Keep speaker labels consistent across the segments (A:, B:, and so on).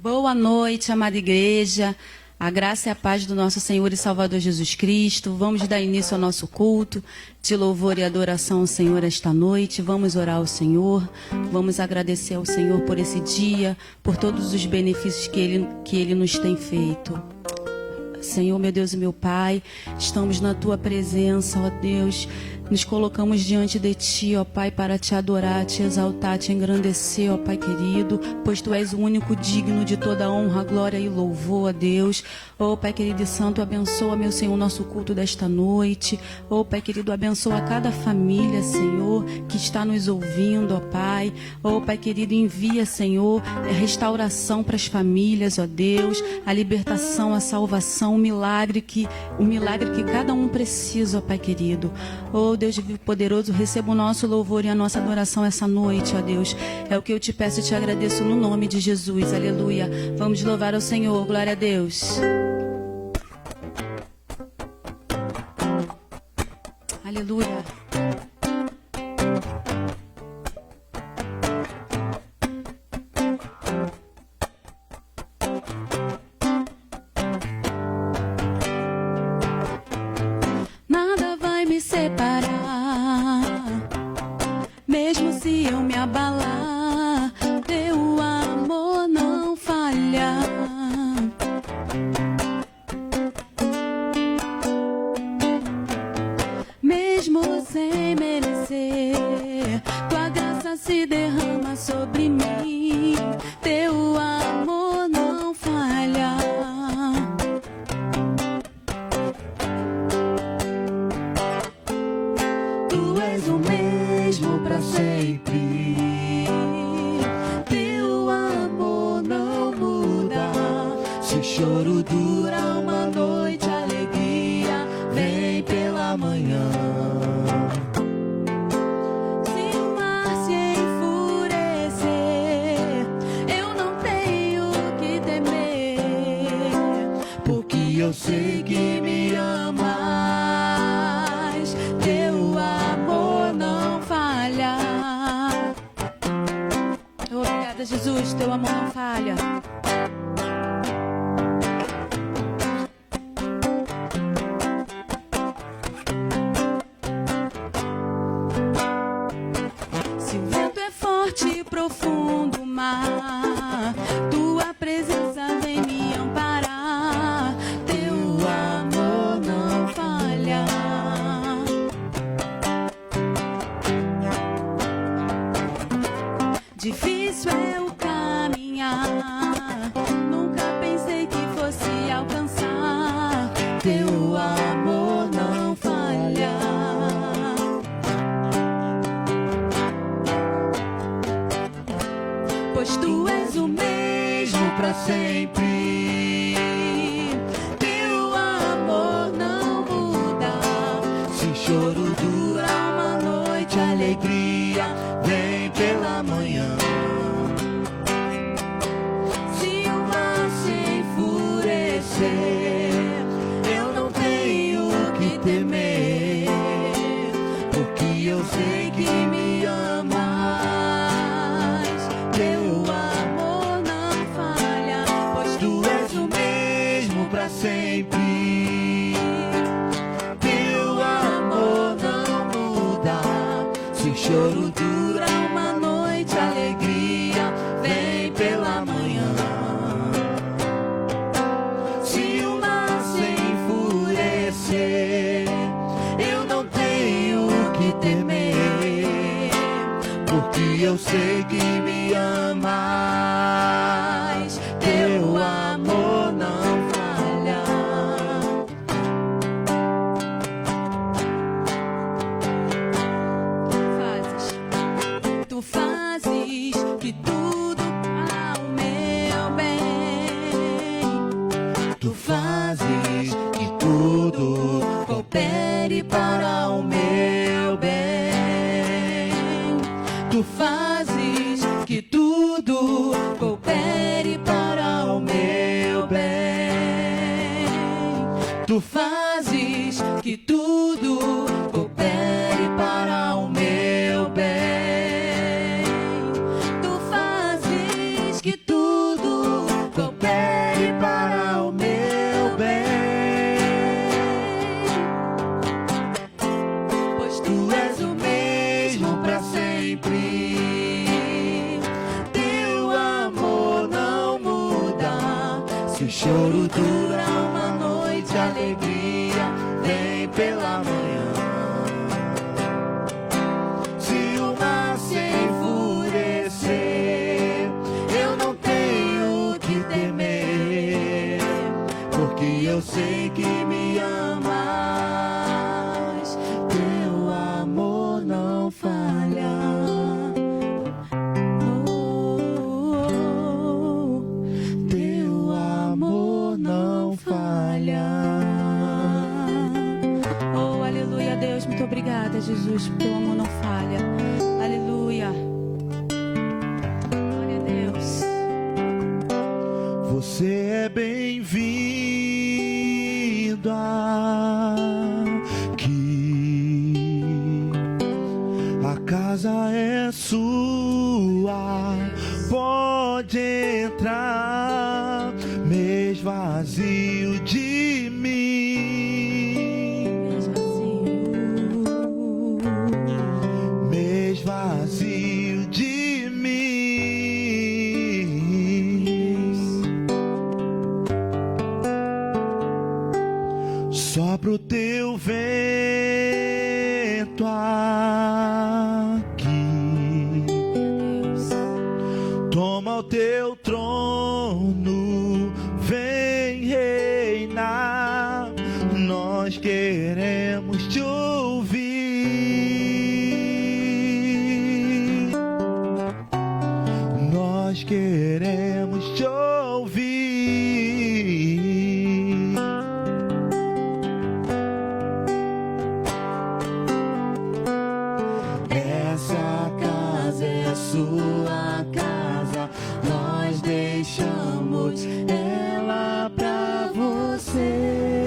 A: Boa noite, amada igreja. A graça e a paz do nosso Senhor e Salvador Jesus Cristo. Vamos dar início ao nosso culto de louvor e adoração ao Senhor esta noite. Vamos orar ao Senhor. Vamos agradecer ao Senhor por esse dia, por todos os benefícios que Ele nos tem feito. Senhor, meu Deus e meu Pai, estamos na Tua presença, ó Deus. Nos colocamos diante de Ti, ó Pai, para Te adorar, Te exaltar, Te engrandecer, ó Pai querido, pois Tu és o único digno de toda honra, glória e louvor, ó Deus. Ó Pai querido e santo, abençoa, meu Senhor, o nosso culto desta noite. Ó Pai querido, abençoa cada família, Senhor, que está nos ouvindo, ó Pai. Ó Pai querido, envia, Senhor, restauração para as famílias, ó Deus, a libertação, a salvação, o milagre que cada um precisa, ó Pai querido. Ó Deus vivo poderoso, receba o nosso louvor e a nossa adoração essa noite, ó Deus. É o que eu te peço e te agradeço no nome de Jesus, aleluia. Vamos louvar ao Senhor, glória a Deus. Aleluia. Nada vai me separar, mesmo se eu me abalar, teu amor não falha. Mesmo sem merecer, tua graça se derrama sobre mim, teu amor não falha. Tu és o mesmo para sempre, teu amor não muda. Se o choro dura uma noite, a alegria vem pela manhã. Se o mar se enfurecer, eu não tenho que temer, porque eu sei que me amas, teu amor não falha. Obrigada, Jesus, teu amor não falha. Se o vento é forte e profundo o mar, tua presença vem me amparar, teu amor não falha. Difícil é o caminhar, nunca pensei que fosse alcançar, teu amor não falha. Pois tu és o mesmo para sempre, teu amor não muda. Se o choro dura uma noite, a alegria vem pela manhã. Se o mar se enfurecer, eu não tenho que temer, porque eu sei que me amas, teu amor não falha. Pois tu és o mesmo para sempre, teu amor não muda. Se o choro dura uma noite, a alegria vem pela manhã. Se o mar se enfurecer, eu não tenho que temer, porque eu sei que me amas, teu amor não falha. Tu fazes que tudo para o meu bem. Tu fazes que tudo coopere para o meu bem. Tu fazes que tudo coopere para o meu bem. Tu fazes que tudo coopere para o meu bem. Tu fazes que tudo
B: alegria vem pela manhã. Se o mar se enfurecer, eu não tenho que temer, porque eu sei que me amas, teu amor não falha. Teu amor não falha.
A: Oh, aleluia, Deus, muito obrigada, Jesus, teu amor não falha. Aleluia. Glória a Deus.
B: Você é bem-vindo aqui. A casa é sua, pode entrar, mesmo vazio de mim, mês vazio de mim. Sopra o teu vento aqui, toma o teu trono, vem reinar. Nós queremos te ouvir, nós queremos te ouvir. Essa casa é sua casa, nós deixamos ela pra você,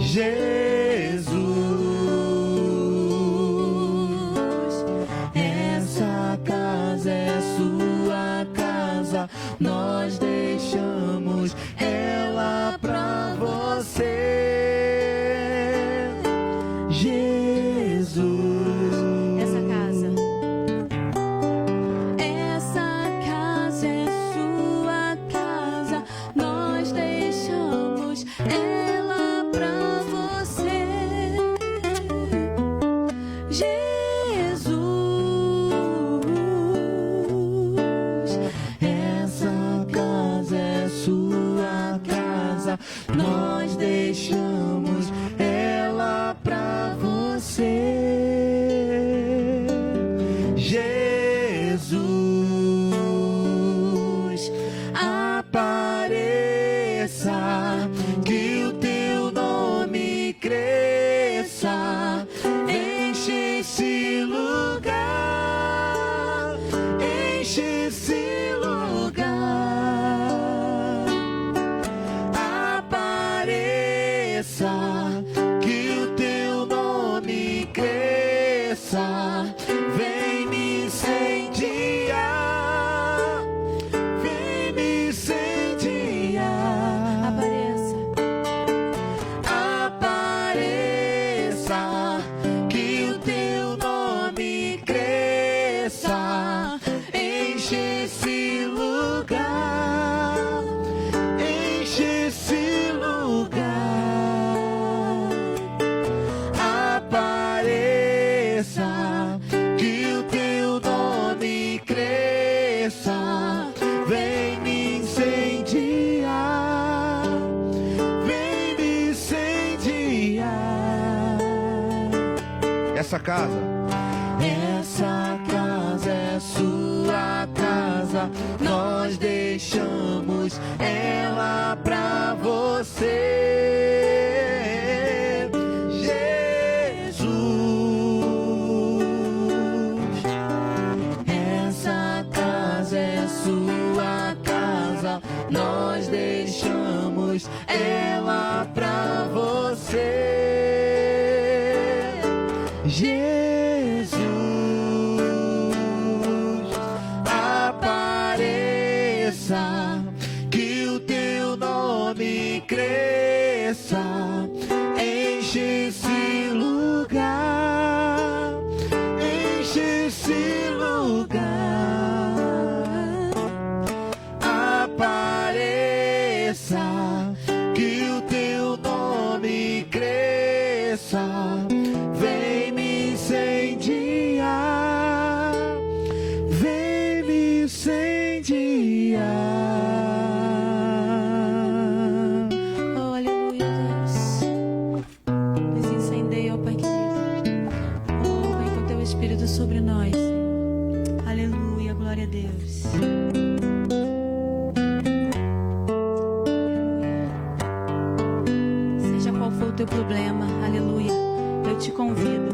B: Jesus. Essa casa é sua casa, nós deixamos ela pra você, Jesus.
A: Essa casa é sua casa, nós deixamos ela pra você, Jesus. Essa casa é sua casa, nós deixamos ela pra você, Jesus. Apareça, que o teu nome cresça, enche esse lugar, enche esse lugar. Apareça, que o teu nome cresça, vem me incendiar, vem me incendiar. Apareça, que o teu nome cresça, enche esse lugar, enche esse lugar. Apareça, que o teu nome cresça, vem me incendiar, vem me incendiar. Essa casa é sua casa, nós deixamos ela pra você, Jesus. Essa casa é sua casa, nós deixamos ela pra você, Jesus. Apareça, que o teu nome cresça, enche esse lugar, enche esse lugar. Apareça, que teu problema, aleluia. Eu te convido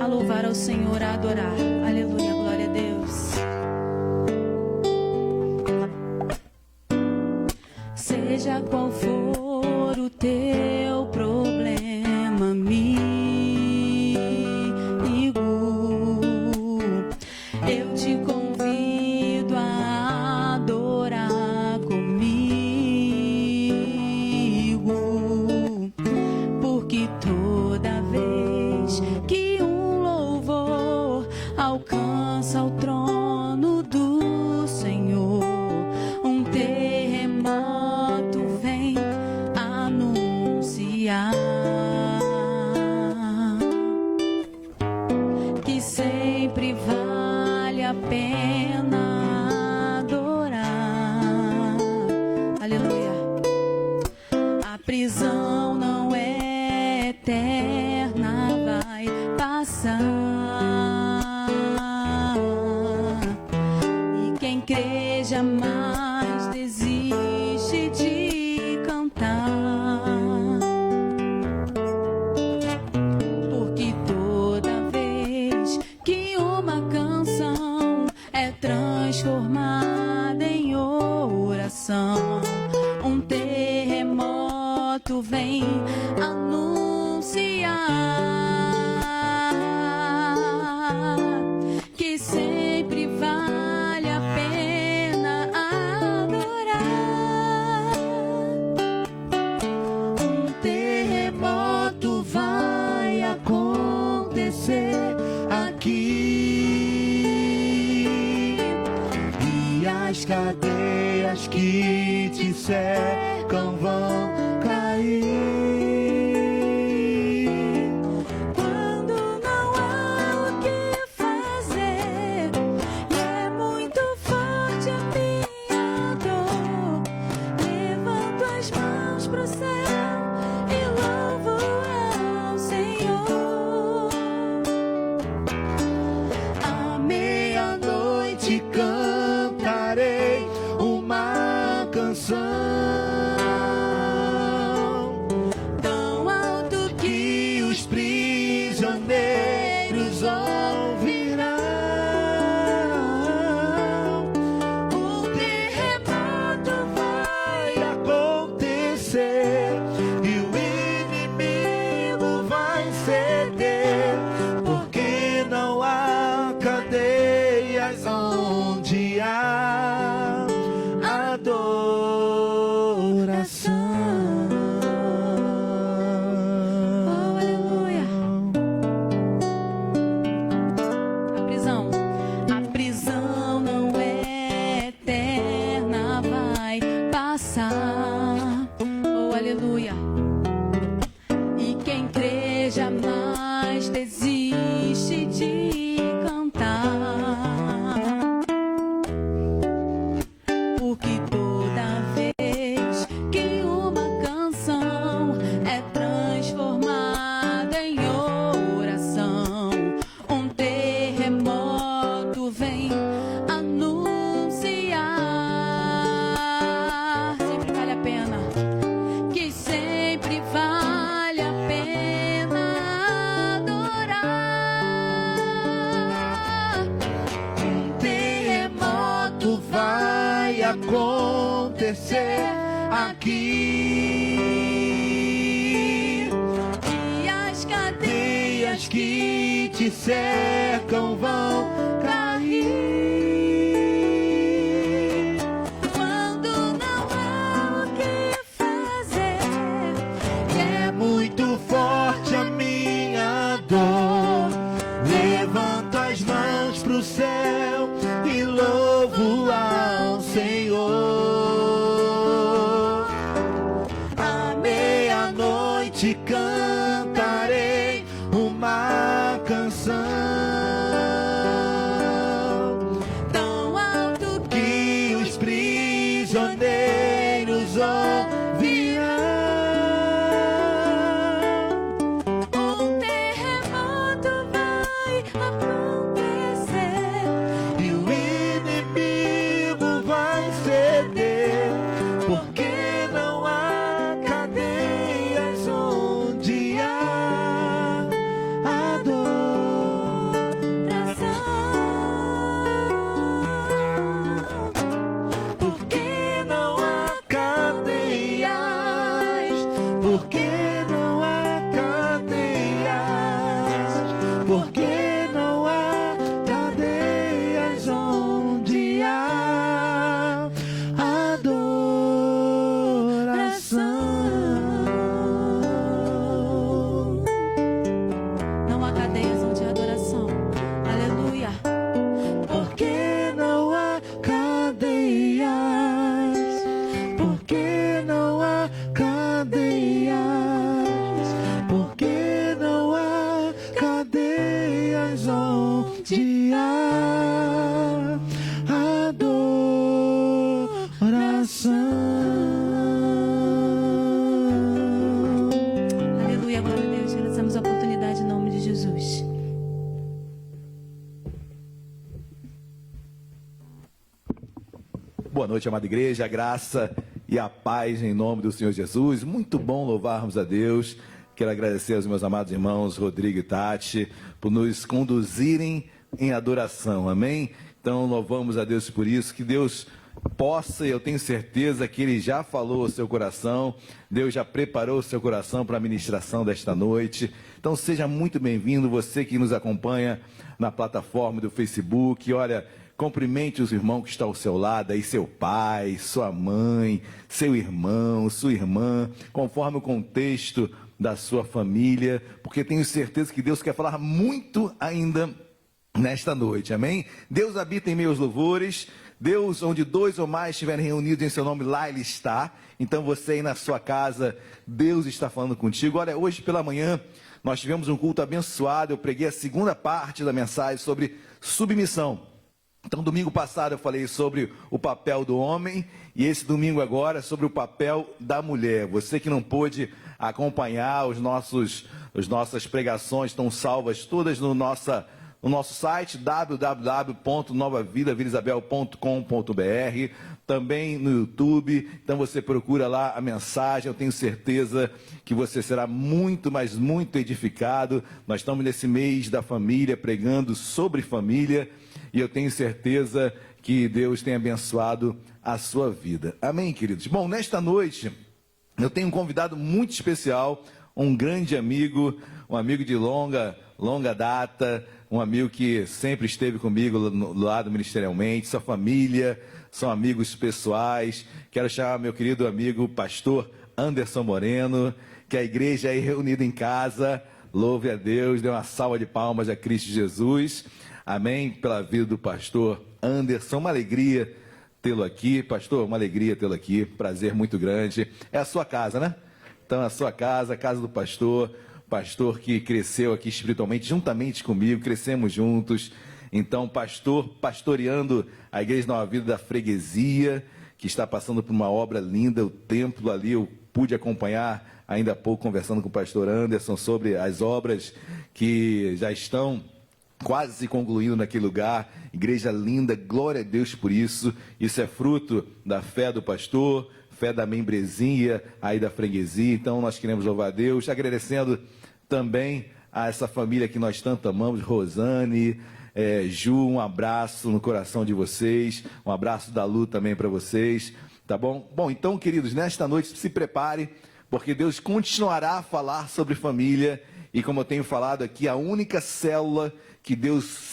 A: a louvar ao Senhor, a adorar, aleluia, glória a Deus. Seja qual for o teu problema, amigo, eu te convido a adorar comigo, porque toda vez que um louvor alcança o trono do Senhor, um terremoto vem anunciar que sempre vale a pena adorar, aleluia. A prisão não é eterna, vai passar, e quem crê jamais desiste de cantar, porque toda vez que uma canção é transformada em oração, um terremoto vem anunciar que sempre vale a pena adorar. Um terremoto vai acontecer aqui, e as cadeias que te cercam vão cair. Quando não há o que fazer e é muito forte a minha dor, levanto as mãos pro céu e louvo ao Senhor. À meia-noite cantarei uma canção tão alto que os prisioneiros ouvirão. Um terremoto vai acontecer e o inimigo vai ceder, porque não há cadeias onde há adoração. Oh, aleluia. A prisão não é eterna, vai passar. Oh, aleluia. E quem crê jamais desiste de cantar, porque toda vez que uma canção é transformada em oração, um terremoto vem anunciar. Sempre vale a pena, que sempre vale a pena adorar. Um terremoto vai acontecer aqui, e as cadeias que te cercam vão cair. Quando não há o que fazer e é muito forte a minha dor, levanto as mãos pro céu e louvo ao Senhor. À meia-noite cantarei uma canção tão alto que os prisioneiros ouvirão. Um terremoto vai acontecer e o inimigo vai ceder, porque não há cadeias onde
C: Boa noite, amada igreja, a graça e a paz em nome do Senhor Jesus. Muito bom louvarmos a Deus. Quero agradecer aos meus amados irmãos Rodrigo e Tati por nos conduzirem em adoração, amém? Então louvamos a Deus por isso, que Deus possa, e eu tenho certeza que Ele já falou ao seu coração, Deus já preparou o seu coração para a ministração desta noite. Então seja muito bem-vindo, você que nos acompanha na plataforma do Facebook. Olha, cumprimente os irmãos que estão ao seu lado, aí seu pai, sua mãe, seu irmão, sua irmã, conforme o contexto da sua família, porque tenho certeza que Deus quer falar muito ainda nesta noite, amém? Deus habita em meus louvores. Deus, onde 2 ou mais estiverem reunidos em seu nome, lá Ele está. Então você aí na sua casa, Deus está falando contigo. Olha, hoje pela manhã nós tivemos um culto abençoado. Eu preguei a segunda parte da mensagem sobre submissão. Então, domingo passado eu falei sobre o papel do homem e esse domingo agora sobre o papel da mulher. Você que não pôde acompanhar as nossas pregações estão salvas todas no nosso site www.novavidavilaisabel.com.br, também no YouTube. Então você procura lá a mensagem, eu tenho certeza que você será muito, mas muito edificado. Nós estamos nesse mês da família, pregando sobre família, e eu tenho certeza que Deus tem abençoado a sua vida. Amém, queridos? Bom, nesta noite eu tenho um convidado muito especial, um grande amigo, um amigo de longa data, um amigo que sempre esteve comigo no lado ministerialmente, sua família, são amigos pessoais. Quero chamar meu querido amigo pastor Anderson Moreno, que a igreja aí reunida em casa, louve a Deus, dê uma salva de palmas a Cristo Jesus, amém, pela vida do pastor Anderson. Uma alegria tê-lo aqui, pastor, uma alegria tê-lo aqui, prazer muito grande. É a sua casa, né? Então, a sua casa, a casa do pastor que cresceu aqui espiritualmente juntamente comigo, crescemos juntos. Então, pastoreando a Igreja Nova Vida da Freguesia, que está passando por uma obra linda, o templo ali, eu pude acompanhar ainda há pouco, conversando com o pastor Anderson sobre as obras que já estão quase se concluindo naquele lugar. Igreja linda, glória a Deus por isso. Isso é fruto da fé do pastor, fé da membresia aí da freguesia. Então nós queremos louvar a Deus, agradecendo também a essa família que nós tanto amamos, Rosane, Ju, um abraço no coração de vocês, um abraço da Lu também para vocês, tá bom? Bom, então, queridos, nesta noite se prepare, porque Deus continuará a falar sobre família, e como eu tenho falado aqui, a única célula que Deus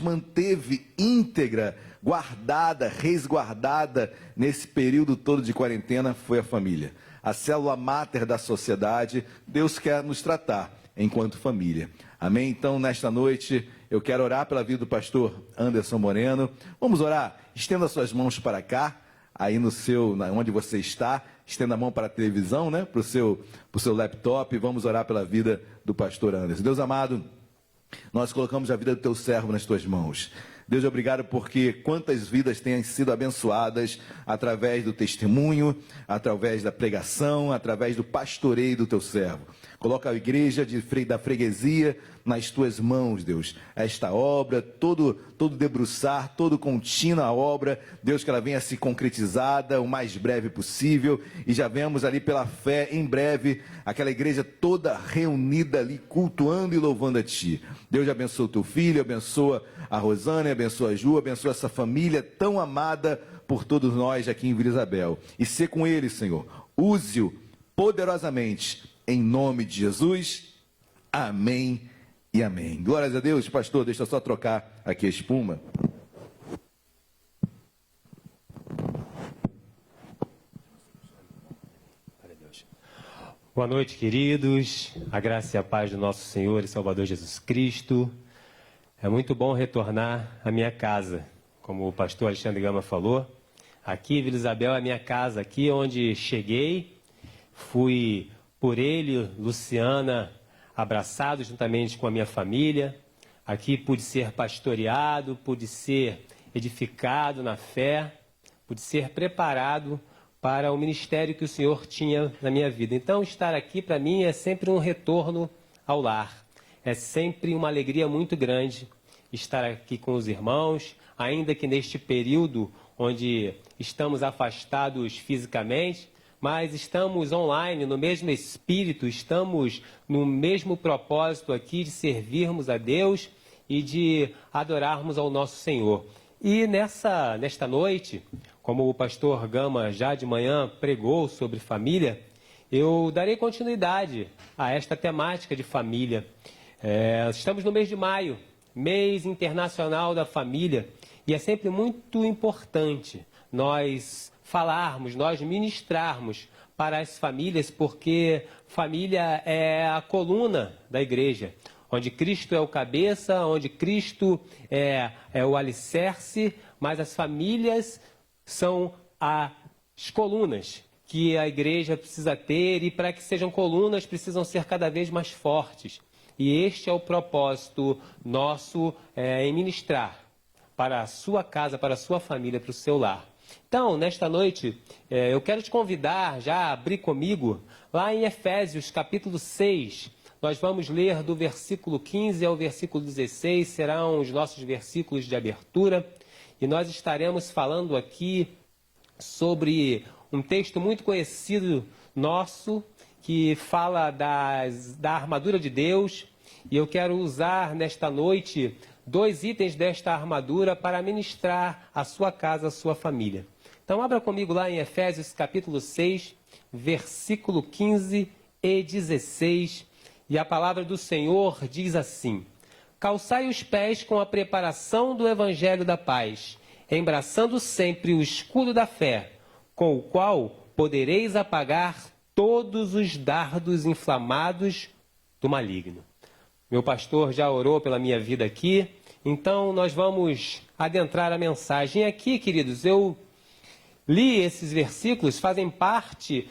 C: manteve íntegra, guardada, resguardada nesse período todo de quarentena foi a família. A célula máter da sociedade. Deus quer nos tratar enquanto família. Amém? Então, nesta noite, eu quero orar pela vida do pastor Anderson Moreno. Vamos orar? Estenda suas mãos para cá, aí onde você está. Estenda a mão para a televisão, né? Para o seu laptop. Vamos orar pela vida do pastor Anderson. Deus amado, nós colocamos a vida do teu servo nas tuas mãos. Deus, obrigado porque quantas vidas têm sido abençoadas através do testemunho, através da pregação, através do pastoreio do teu servo. Coloca a igreja da freguesia nas tuas mãos, Deus. Esta obra, todo debruçar, todo contínua obra, Deus, que ela venha se concretizada o mais breve possível. E já vemos ali pela fé, em breve, aquela igreja toda reunida ali, cultuando e louvando a Ti. Deus, abençoa o teu filho, abençoa a Rosane, abençoa a Ju, abençoa essa família tão amada por todos nós aqui em Vila Isabel. E ser com ele, Senhor. Use-o poderosamente. Em nome de Jesus, amém e amém. Glórias a Deus. Pastor, deixa eu só trocar aqui a espuma.
D: Boa noite, queridos. A graça e a paz do nosso Senhor e Salvador Jesus Cristo. É muito bom retornar à minha casa, como o pastor Alexandre Gama falou. Aqui, Vila Isabel, é a minha casa, aqui onde cheguei, fui por ele, Luciana, abraçado juntamente com a minha família. Aqui pude ser pastoreado, pude ser edificado na fé, pude ser preparado para o ministério que o Senhor tinha na minha vida. Então, estar aqui para mim é sempre um retorno ao lar. É sempre uma alegria muito grande estar aqui com os irmãos, ainda que neste período onde estamos afastados fisicamente, mas estamos online, no mesmo espírito, estamos no mesmo propósito aqui de servirmos a Deus e de adorarmos ao nosso Senhor. E nesta noite, como o pastor Gama já de manhã pregou sobre família, eu darei continuidade a esta temática de família. Estamos no mês de maio, mês internacional da família, e é sempre muito importante nós falarmos, nós ministrarmos para as famílias, porque família é a coluna da igreja, onde Cristo é o cabeça, onde Cristo é o alicerce, mas as famílias são as colunas que a igreja precisa ter, e para que sejam colunas precisam ser cada vez mais fortes. E este é o propósito nosso em ministrar para a sua casa, para a sua família, para o seu lar. Então, nesta noite, eu quero te convidar já a abrir comigo lá em Efésios, capítulo 6. Nós vamos ler do versículo 15 ao versículo 16, serão os nossos versículos de abertura. E nós estaremos falando aqui sobre um texto muito conhecido nosso, que fala da armadura de Deus. E eu quero usar nesta noite 2 itens desta armadura para ministrar a sua casa, a sua família. Então, abra comigo lá em Efésios capítulo 6, versículo 15 e 16. E a palavra do Senhor diz assim: calçai os pés com a preparação do evangelho da paz, embraçando sempre o escudo da fé, com o qual podereis apagar todos os dardos inflamados do maligno. Meu pastor já orou pela minha vida aqui, então nós vamos adentrar a mensagem. Aqui, queridos, eu li esses versículos, fazem parte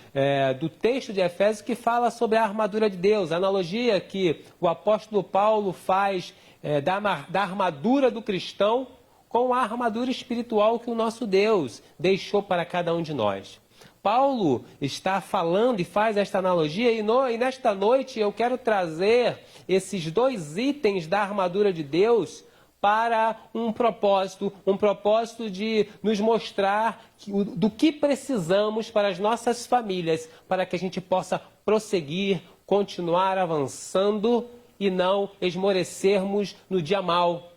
D: do texto de Efésios que fala sobre a armadura de Deus, a analogia que o apóstolo Paulo faz da armadura do cristão com a armadura espiritual que o nosso Deus deixou para cada um de nós. Paulo está falando e faz esta analogia, e nesta noite eu quero trazer esses 2 itens da armadura de Deus para um propósito de nos mostrar do que precisamos para as nossas famílias, para que a gente possa prosseguir, continuar avançando e não esmorecermos no dia mau,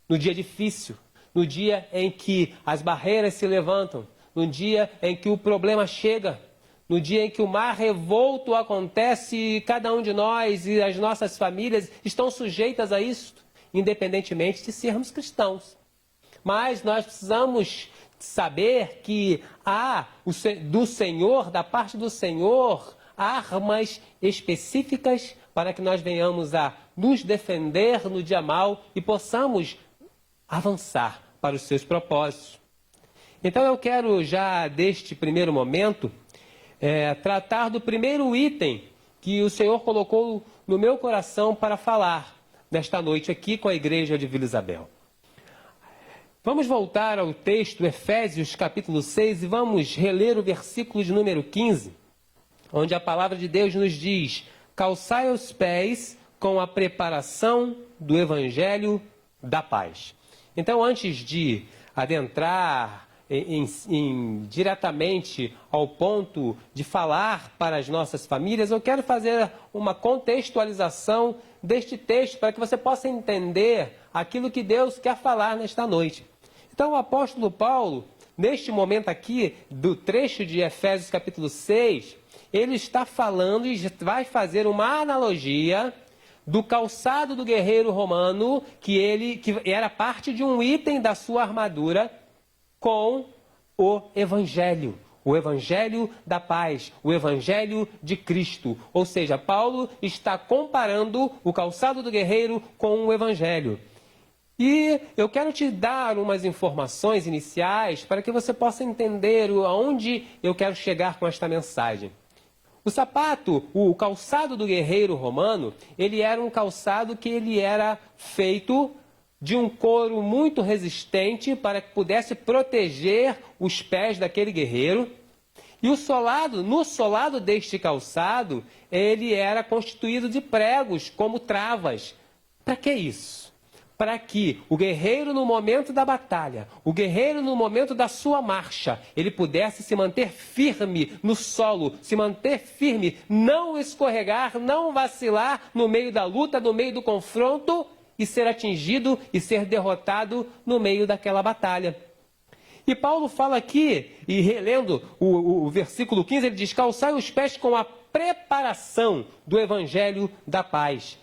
D: no dia difícil, no dia em que as barreiras se levantam, no dia em que o problema chega, no dia em que o mar revolto acontece e cada um de nós e as nossas famílias estão sujeitas a isso, independentemente de sermos cristãos. Mas nós precisamos saber que há do Senhor, da parte do Senhor, armas específicas para que nós venhamos a nos defender no dia mau e possamos avançar para os seus propósitos. Então eu quero já, deste primeiro momento, tratar do primeiro item que o Senhor colocou no meu coração para falar nesta noite aqui com a igreja de Vila Isabel. Vamos voltar ao texto, Efésios capítulo 6, e vamos reler o versículo de número 15, onde a palavra de Deus nos diz: calçai os pés com a preparação do evangelho da paz. Então, antes de adentrar diretamente ao ponto de falar para as nossas famílias, eu quero fazer uma contextualização deste texto para que você possa entender aquilo que Deus quer falar nesta noite. Então, o apóstolo Paulo, neste momento aqui do trecho de Efésios capítulo 6, ele está falando e vai fazer uma analogia do calçado do guerreiro romano, que era parte de um item da sua armadura, com o Evangelho da paz, o Evangelho de Cristo. Ou seja, Paulo está comparando o calçado do guerreiro com o Evangelho. E eu quero te dar umas informações iniciais para que você possa entender aonde eu quero chegar com esta mensagem. O calçado do guerreiro romano, ele era um calçado que ele era feito de um couro muito resistente para que pudesse proteger os pés daquele guerreiro. E no solado deste calçado, ele era constituído de pregos como travas. Para que isso? para que o guerreiro no momento da batalha, o guerreiro no momento da sua marcha, ele pudesse se manter firme no solo, se manter firme, não escorregar, não vacilar no meio da luta, no meio do confronto e ser atingido e ser derrotado no meio daquela batalha. E Paulo fala aqui, e relendo o versículo 15, ele diz: calçai os pés com a preparação do evangelho da paz.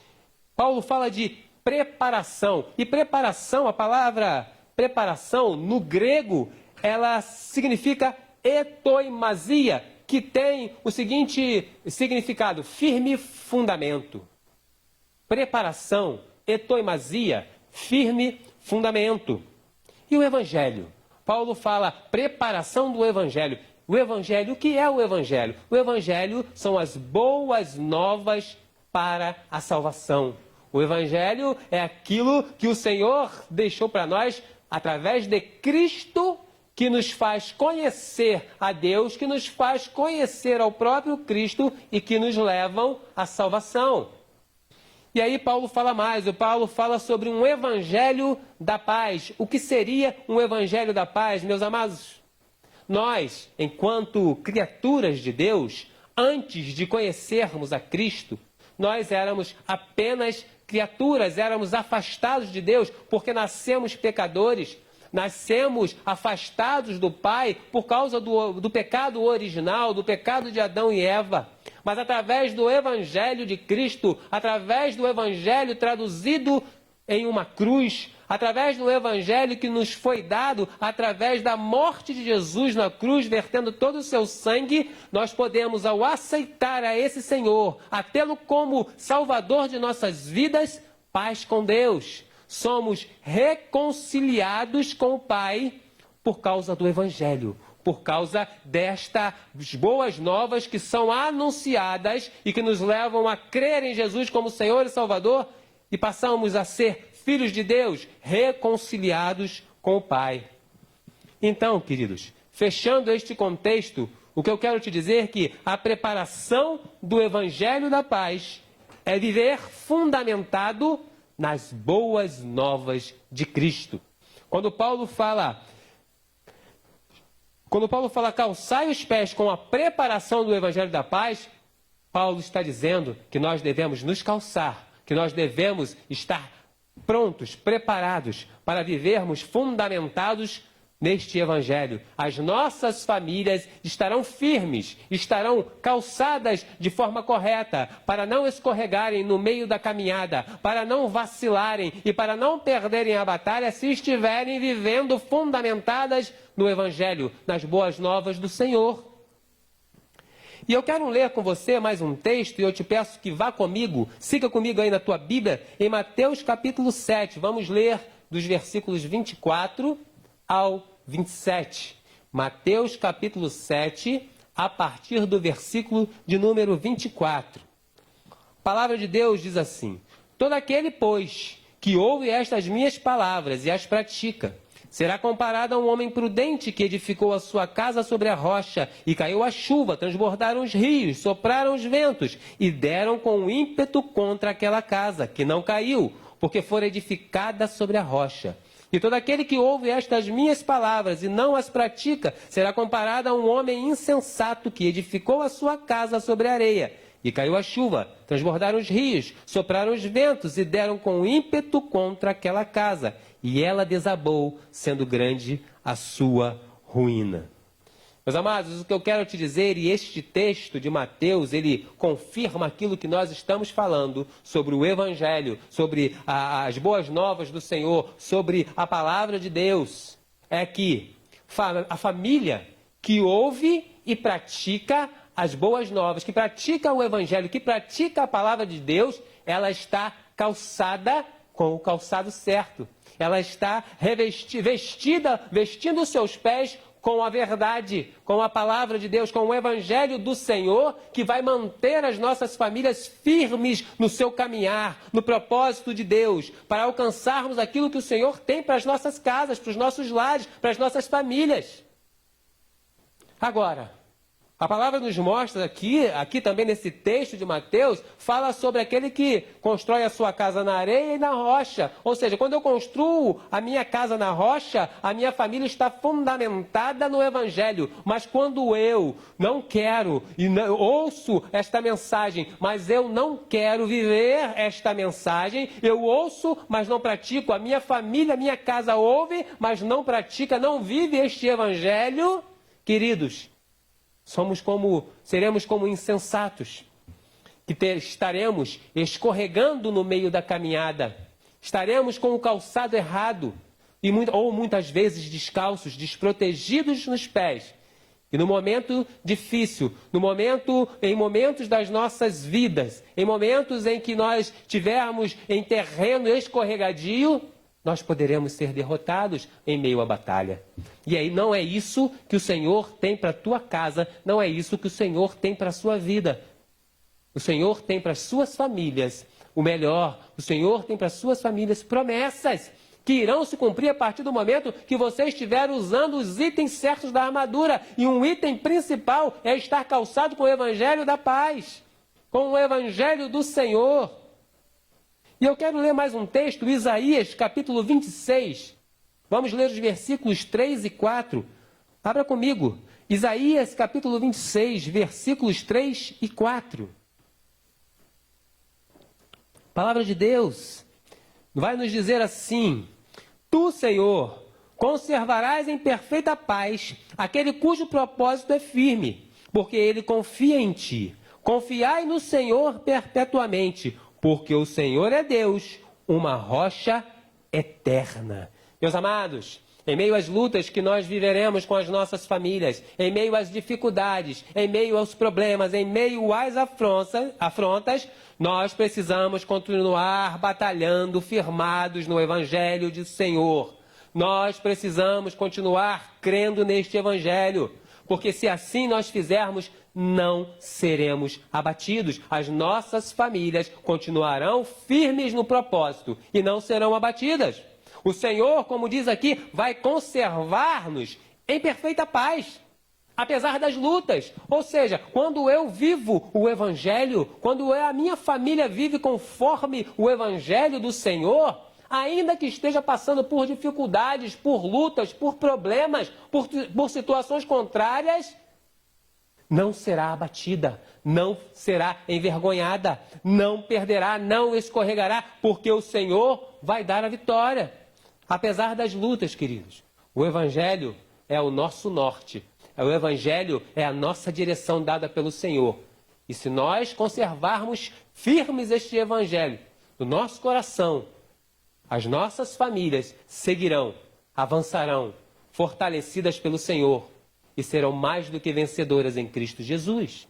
D: Paulo fala de preparação. E preparação, a palavra preparação, no grego, ela significa etoimasia, que tem o seguinte significado: firme fundamento. Preparação, etoimasia, firme fundamento. E o evangelho? Paulo fala preparação do evangelho. O evangelho, o que é o evangelho? O evangelho são as boas novas para a salvação. O evangelho é aquilo que o Senhor deixou para nós através de Cristo, que nos faz conhecer a Deus, que nos faz conhecer ao próprio Cristo e que nos levam à salvação. E aí Paulo fala mais, o Paulo fala sobre um evangelho da paz. O que seria um evangelho da paz, meus amados? Nós, enquanto criaturas de Deus, antes de conhecermos a Cristo, nós éramos apenas criaturas, éramos afastados de Deus, porque nascemos pecadores, nascemos afastados do Pai por causa do pecado original, do pecado de Adão e Eva. Mas através do Evangelho de Cristo, através do Evangelho traduzido em uma cruz, através do Evangelho que nos foi dado, através da morte de Jesus na cruz, vertendo todo o seu sangue, nós podemos, ao aceitar a esse Senhor, a tê-lo como Salvador de nossas vidas, paz com Deus. Somos reconciliados com o Pai por causa do Evangelho, por causa destas boas novas que são anunciadas e que nos levam a crer em Jesus como Senhor e Salvador e passamos a ser filhos de Deus, reconciliados com o Pai. Então, queridos, fechando este contexto, o que eu quero te dizer é que a preparação do Evangelho da paz é viver fundamentado nas boas novas de Cristo. Quando Paulo fala calçai os pés com a preparação do Evangelho da paz, Paulo está dizendo que nós devemos nos calçar, que nós devemos estar prontos, preparados para vivermos fundamentados neste Evangelho. As nossas famílias estarão firmes, estarão calçadas de forma correta, para não escorregarem no meio da caminhada, para não vacilarem e para não perderem a batalha se estiverem vivendo fundamentadas no Evangelho, nas boas novas do Senhor. E eu quero ler com você mais um texto, e eu te peço que vá comigo, siga comigo aí na tua Bíblia, em Mateus capítulo 7. Vamos ler dos versículos 24 ao 27. Mateus capítulo 7, a partir do versículo de número 24. A palavra de Deus diz assim: todo aquele, pois, que ouve estas minhas palavras e as pratica, será comparado a um homem prudente que edificou a sua casa sobre a rocha, e caiu a chuva, transbordaram os rios, sopraram os ventos, e deram com ímpeto contra aquela casa, que não caiu, porque fora edificada sobre a rocha. E todo aquele que ouve estas minhas palavras e não as pratica, será comparado a um homem insensato que edificou a sua casa sobre a areia. E caiu a chuva, transbordaram os rios, sopraram os ventos e deram com ímpeto contra aquela casa. E ela desabou, sendo grande a sua ruína. Meus amados, o que eu quero te dizer, e este texto de Mateus, ele confirma aquilo que nós estamos falando sobre o Evangelho, sobre as boas novas do Senhor, sobre a palavra de Deus, é que a família que ouve e pratica as boas novas, que pratica o Evangelho, que pratica a palavra de Deus, ela está calçada com o calçado certo. Ela está vestindo os seus pés com a verdade, com a palavra de Deus, com o Evangelho do Senhor, que vai manter as nossas famílias firmes no seu caminhar, no propósito de Deus, para alcançarmos aquilo que o Senhor tem para as nossas casas, para os nossos lares, para as nossas famílias. Agora, A palavra nos mostra aqui também nesse texto de Mateus, fala sobre aquele que constrói a sua casa na areia e na rocha. Ou seja, quando eu construo a minha casa na rocha, a minha família está fundamentada no Evangelho. Mas quando eu não quero e não, ouço esta mensagem, mas eu não quero viver esta mensagem, eu ouço, mas não pratico, a minha família, a minha casa ouve, mas não pratica, não vive este Evangelho, queridos, seremos como insensatos, que estaremos escorregando no meio da caminhada, estaremos com o calçado errado, ou muitas vezes descalços, desprotegidos nos pés. E no momento difícil, em momentos das nossas vidas, em momentos em que nós tivermos em terreno escorregadio, nós poderemos ser derrotados em meio à batalha. E aí não é isso que o Senhor tem para a tua casa, não é isso que o Senhor tem para a sua vida. O Senhor tem para as suas famílias o melhor. O Senhor tem para as suas famílias promessas que irão se cumprir a partir do momento que você estiver usando os itens certos da armadura. E um item principal é estar calçado com o Evangelho da paz, com o Evangelho do Senhor. E eu quero ler mais um texto, Isaías, capítulo 26. Vamos ler os versículos 3 e 4. Abra comigo. Isaías, capítulo 26, versículos 3 e 4. A palavra de Deus vai nos dizer assim: Tu, Senhor, conservarás em perfeita paz aquele cujo propósito é firme, porque ele confia em ti. Confiai no Senhor perpetuamente, porque o Senhor é Deus, uma rocha eterna. Meus amados, em meio às lutas que nós viveremos com as nossas famílias, em meio às dificuldades, em meio aos problemas, em meio às afrontas, nós precisamos continuar batalhando firmados no Evangelho do Senhor. Nós precisamos continuar crendo neste Evangelho, porque se assim nós fizermos, não seremos abatidos. As nossas famílias continuarão firmes no propósito e não serão abatidas. O Senhor, como diz aqui, vai conservar-nos em perfeita paz, apesar das lutas. Ou seja, quando eu vivo o Evangelho, quando a minha família vive conforme o Evangelho do Senhor, ainda que esteja passando por dificuldades, por lutas, por problemas, por situações contrárias, não será abatida, não será envergonhada, não perderá, não escorregará, porque o Senhor vai dar a vitória. Apesar das lutas, queridos, o Evangelho é o nosso norte, o Evangelho é a nossa direção dada pelo Senhor. E se nós conservarmos firmes este Evangelho no nosso coração, as nossas famílias seguirão, avançarão, fortalecidas pelo Senhor, e serão mais do que vencedoras em Cristo Jesus.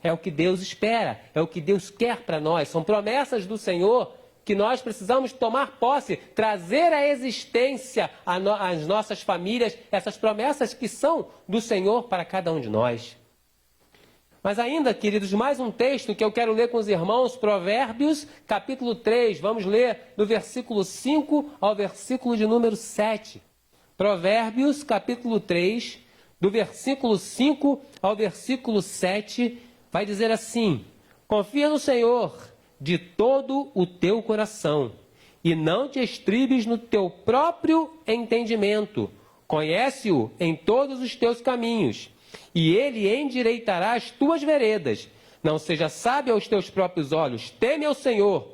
D: É o que Deus espera, é o que Deus quer para nós. São promessas do Senhor que nós precisamos tomar posse, trazer à existência às nossas famílias, essas promessas que são do Senhor para cada um de nós. Mas ainda, queridos, mais um texto que eu quero ler com os irmãos, Provérbios, capítulo 3. Vamos ler do versículo 5 ao versículo de número 7. Provérbios, capítulo 3, do versículo 5 ao versículo 7, vai dizer assim: Confia no Senhor de todo o teu coração, e não te estribes no teu próprio entendimento. Conhece-o em todos os teus caminhos, e ele endireitará as tuas veredas. Não seja sábio aos teus próprios olhos, teme ao Senhor,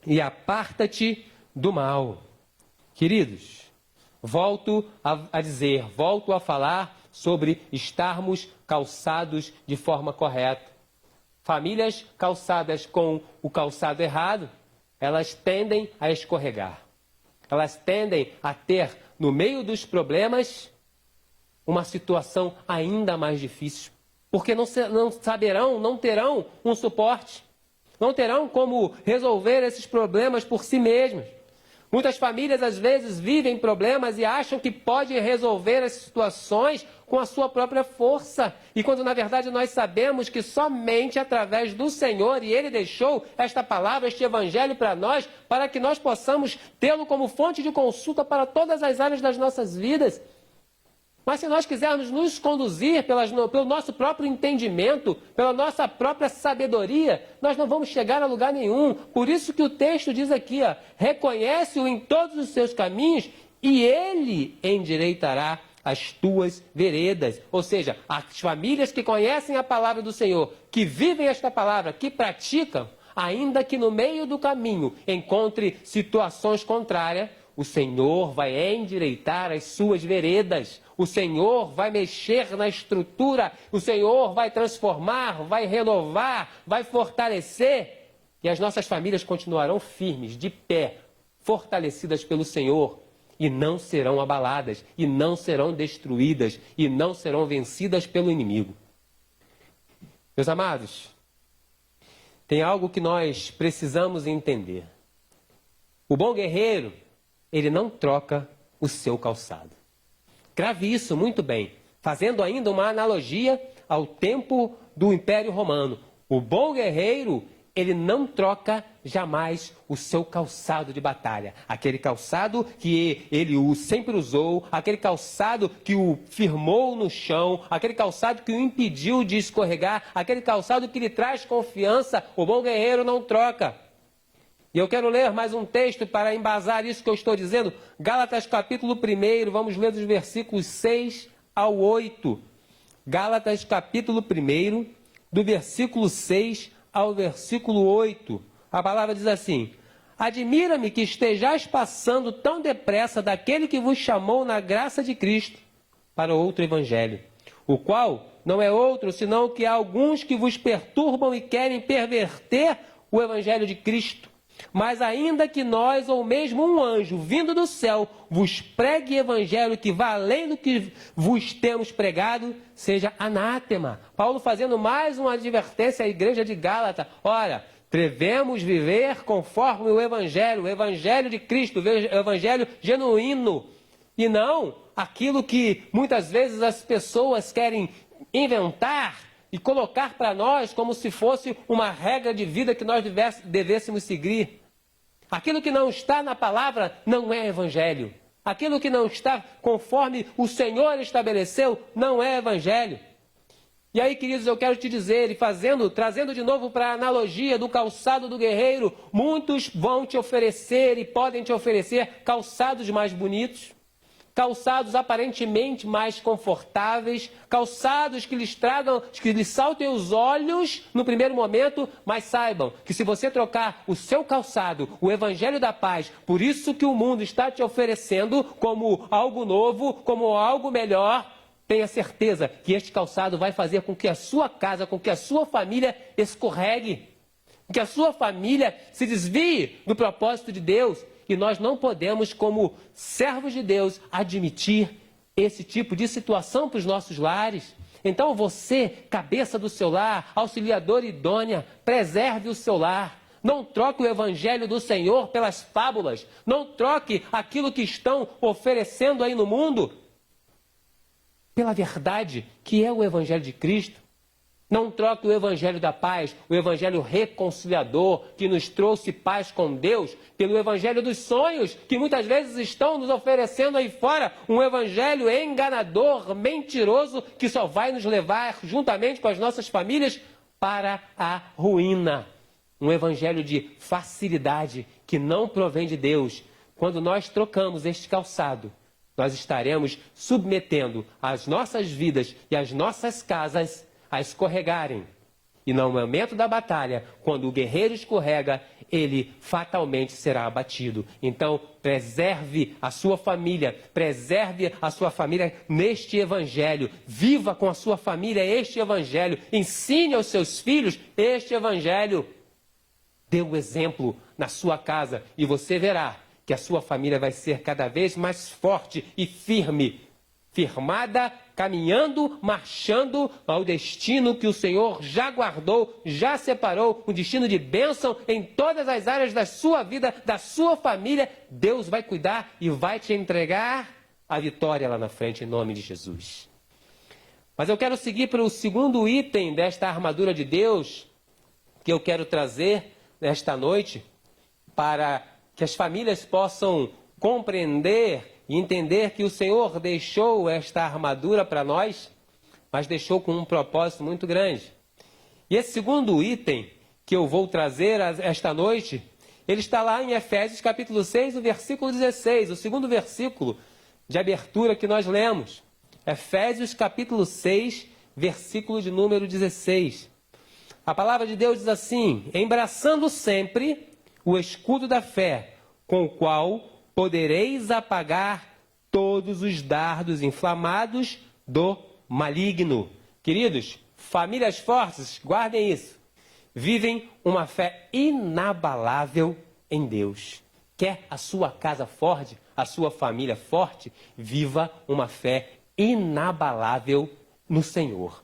D: e aparta-te do mal. Queridos, volto a falar sobre estarmos calçados de forma correta. Famílias calçadas com o calçado errado, elas tendem a escorregar. Elas tendem a ter, no meio dos problemas, uma situação ainda mais difícil. Porque não terão um suporte. Não terão como resolver esses problemas por si mesmos. Muitas famílias, às vezes, vivem problemas e acham que podem resolver as situações com a sua própria força. E quando, na verdade, nós sabemos que somente através do Senhor, e Ele deixou esta palavra, este Evangelho para nós, para que nós possamos tê-lo como fonte de consulta para todas as áreas das nossas vidas. Mas se nós quisermos nos conduzir pelo nosso próprio entendimento, pela nossa própria sabedoria, nós não vamos chegar a lugar nenhum. Por isso que o texto diz aqui, ó, reconhece-o em todos os seus caminhos e ele endireitará as tuas veredas. Ou seja, as famílias que conhecem a palavra do Senhor, que vivem esta palavra, que praticam, ainda que no meio do caminho encontre situações contrárias, o Senhor vai endireitar as suas veredas. O Senhor vai mexer na estrutura. O Senhor vai transformar, vai renovar, vai fortalecer. E as nossas famílias continuarão firmes, de pé, fortalecidas pelo Senhor. E não serão abaladas, e não serão destruídas, e não serão vencidas pelo inimigo. Meus amados, tem algo que nós precisamos entender. O bom guerreiro, ele não troca o seu calçado. Grave isso muito bem, fazendo ainda uma analogia ao tempo do Império Romano. O bom guerreiro, ele não troca jamais o seu calçado de batalha. Aquele calçado que ele sempre usou, aquele calçado que o firmou no chão, aquele calçado que o impediu de escorregar, aquele calçado que lhe traz confiança, o bom guerreiro não troca. E eu quero ler mais um texto para embasar isso que eu estou dizendo. Gálatas capítulo 1, vamos ler dos versículos 6 ao 8. Gálatas capítulo 1, do versículo 6 ao versículo 8. A palavra diz assim: admira-me que estejais passando tão depressa daquele que vos chamou na graça de Cristo para outro evangelho, o qual não é outro senão que há alguns que vos perturbam e querem perverter o evangelho de Cristo. Mas ainda que nós, ou mesmo um anjo vindo do céu, vos pregue evangelho que vá além do que vos temos pregado, seja anátema. Paulo fazendo mais uma advertência à igreja de Gálatas. Ora, devemos viver conforme o evangelho de Cristo, o evangelho genuíno, e não aquilo que muitas vezes as pessoas querem inventar e colocar para nós como se fosse uma regra de vida que nós devêssemos seguir. Aquilo que não está na palavra não é evangelho. Aquilo que não está conforme o Senhor estabeleceu não é evangelho. E aí, queridos, eu quero te dizer, e trazendo de novo para a analogia do calçado do guerreiro, muitos vão te oferecer e podem te oferecer calçados mais bonitos, calçados aparentemente mais confortáveis, calçados que lhes saltem os olhos no primeiro momento, mas saibam que se você trocar o seu calçado, o evangelho da paz, por isso que o mundo está te oferecendo como algo novo, como algo melhor, tenha certeza que este calçado vai fazer com que a sua casa, com que a sua família escorregue, que a sua família se desvie do propósito de Deus. E nós não podemos, como servos de Deus, admitir esse tipo de situação para os nossos lares. Então você, cabeça do seu lar, auxiliador idônea, preserve o seu lar. Não troque o evangelho do Senhor pelas fábulas. Não troque aquilo que estão oferecendo aí no mundo pela verdade, que é o evangelho de Cristo. Não troque o evangelho da paz, o evangelho reconciliador, que nos trouxe paz com Deus, pelo evangelho dos sonhos, que muitas vezes estão nos oferecendo aí fora, um evangelho enganador, mentiroso, que só vai nos levar, juntamente com as nossas famílias, para a ruína. Um evangelho de facilidade, que não provém de Deus. Quando nós trocamos este calçado, nós estaremos submetendo as nossas vidas e as nossas casas a escorregarem. E no momento da batalha, quando o guerreiro escorrega, ele fatalmente será abatido. Então, preserve a sua família neste evangelho. Viva com a sua família este evangelho. Ensine aos seus filhos este evangelho. Dê o exemplo na sua casa e você verá que a sua família vai ser cada vez mais forte e firme. Firmada, caminhando, marchando ao destino que o Senhor já guardou, já separou, um destino de bênção em todas as áreas da sua vida, da sua família. Deus vai cuidar e vai te entregar a vitória lá na frente, em nome de Jesus. Mas eu quero seguir para o segundo item desta armadura de Deus, que eu quero trazer nesta noite, para que as famílias possam compreender e entender que o Senhor deixou esta armadura para nós, mas deixou com um propósito muito grande. E esse segundo item que eu vou trazer esta noite, ele está lá em Efésios capítulo 6, o versículo 16, o segundo versículo de abertura que nós lemos. Efésios capítulo 6, versículo de número 16. A palavra de Deus diz assim: embraçando sempre o escudo da fé, com o qual podereis apagar todos os dardos inflamados do maligno. Queridos, famílias fortes, guardem isso. Vivem uma fé inabalável em Deus. Quer a sua casa forte, a sua família forte? Viva uma fé inabalável no Senhor.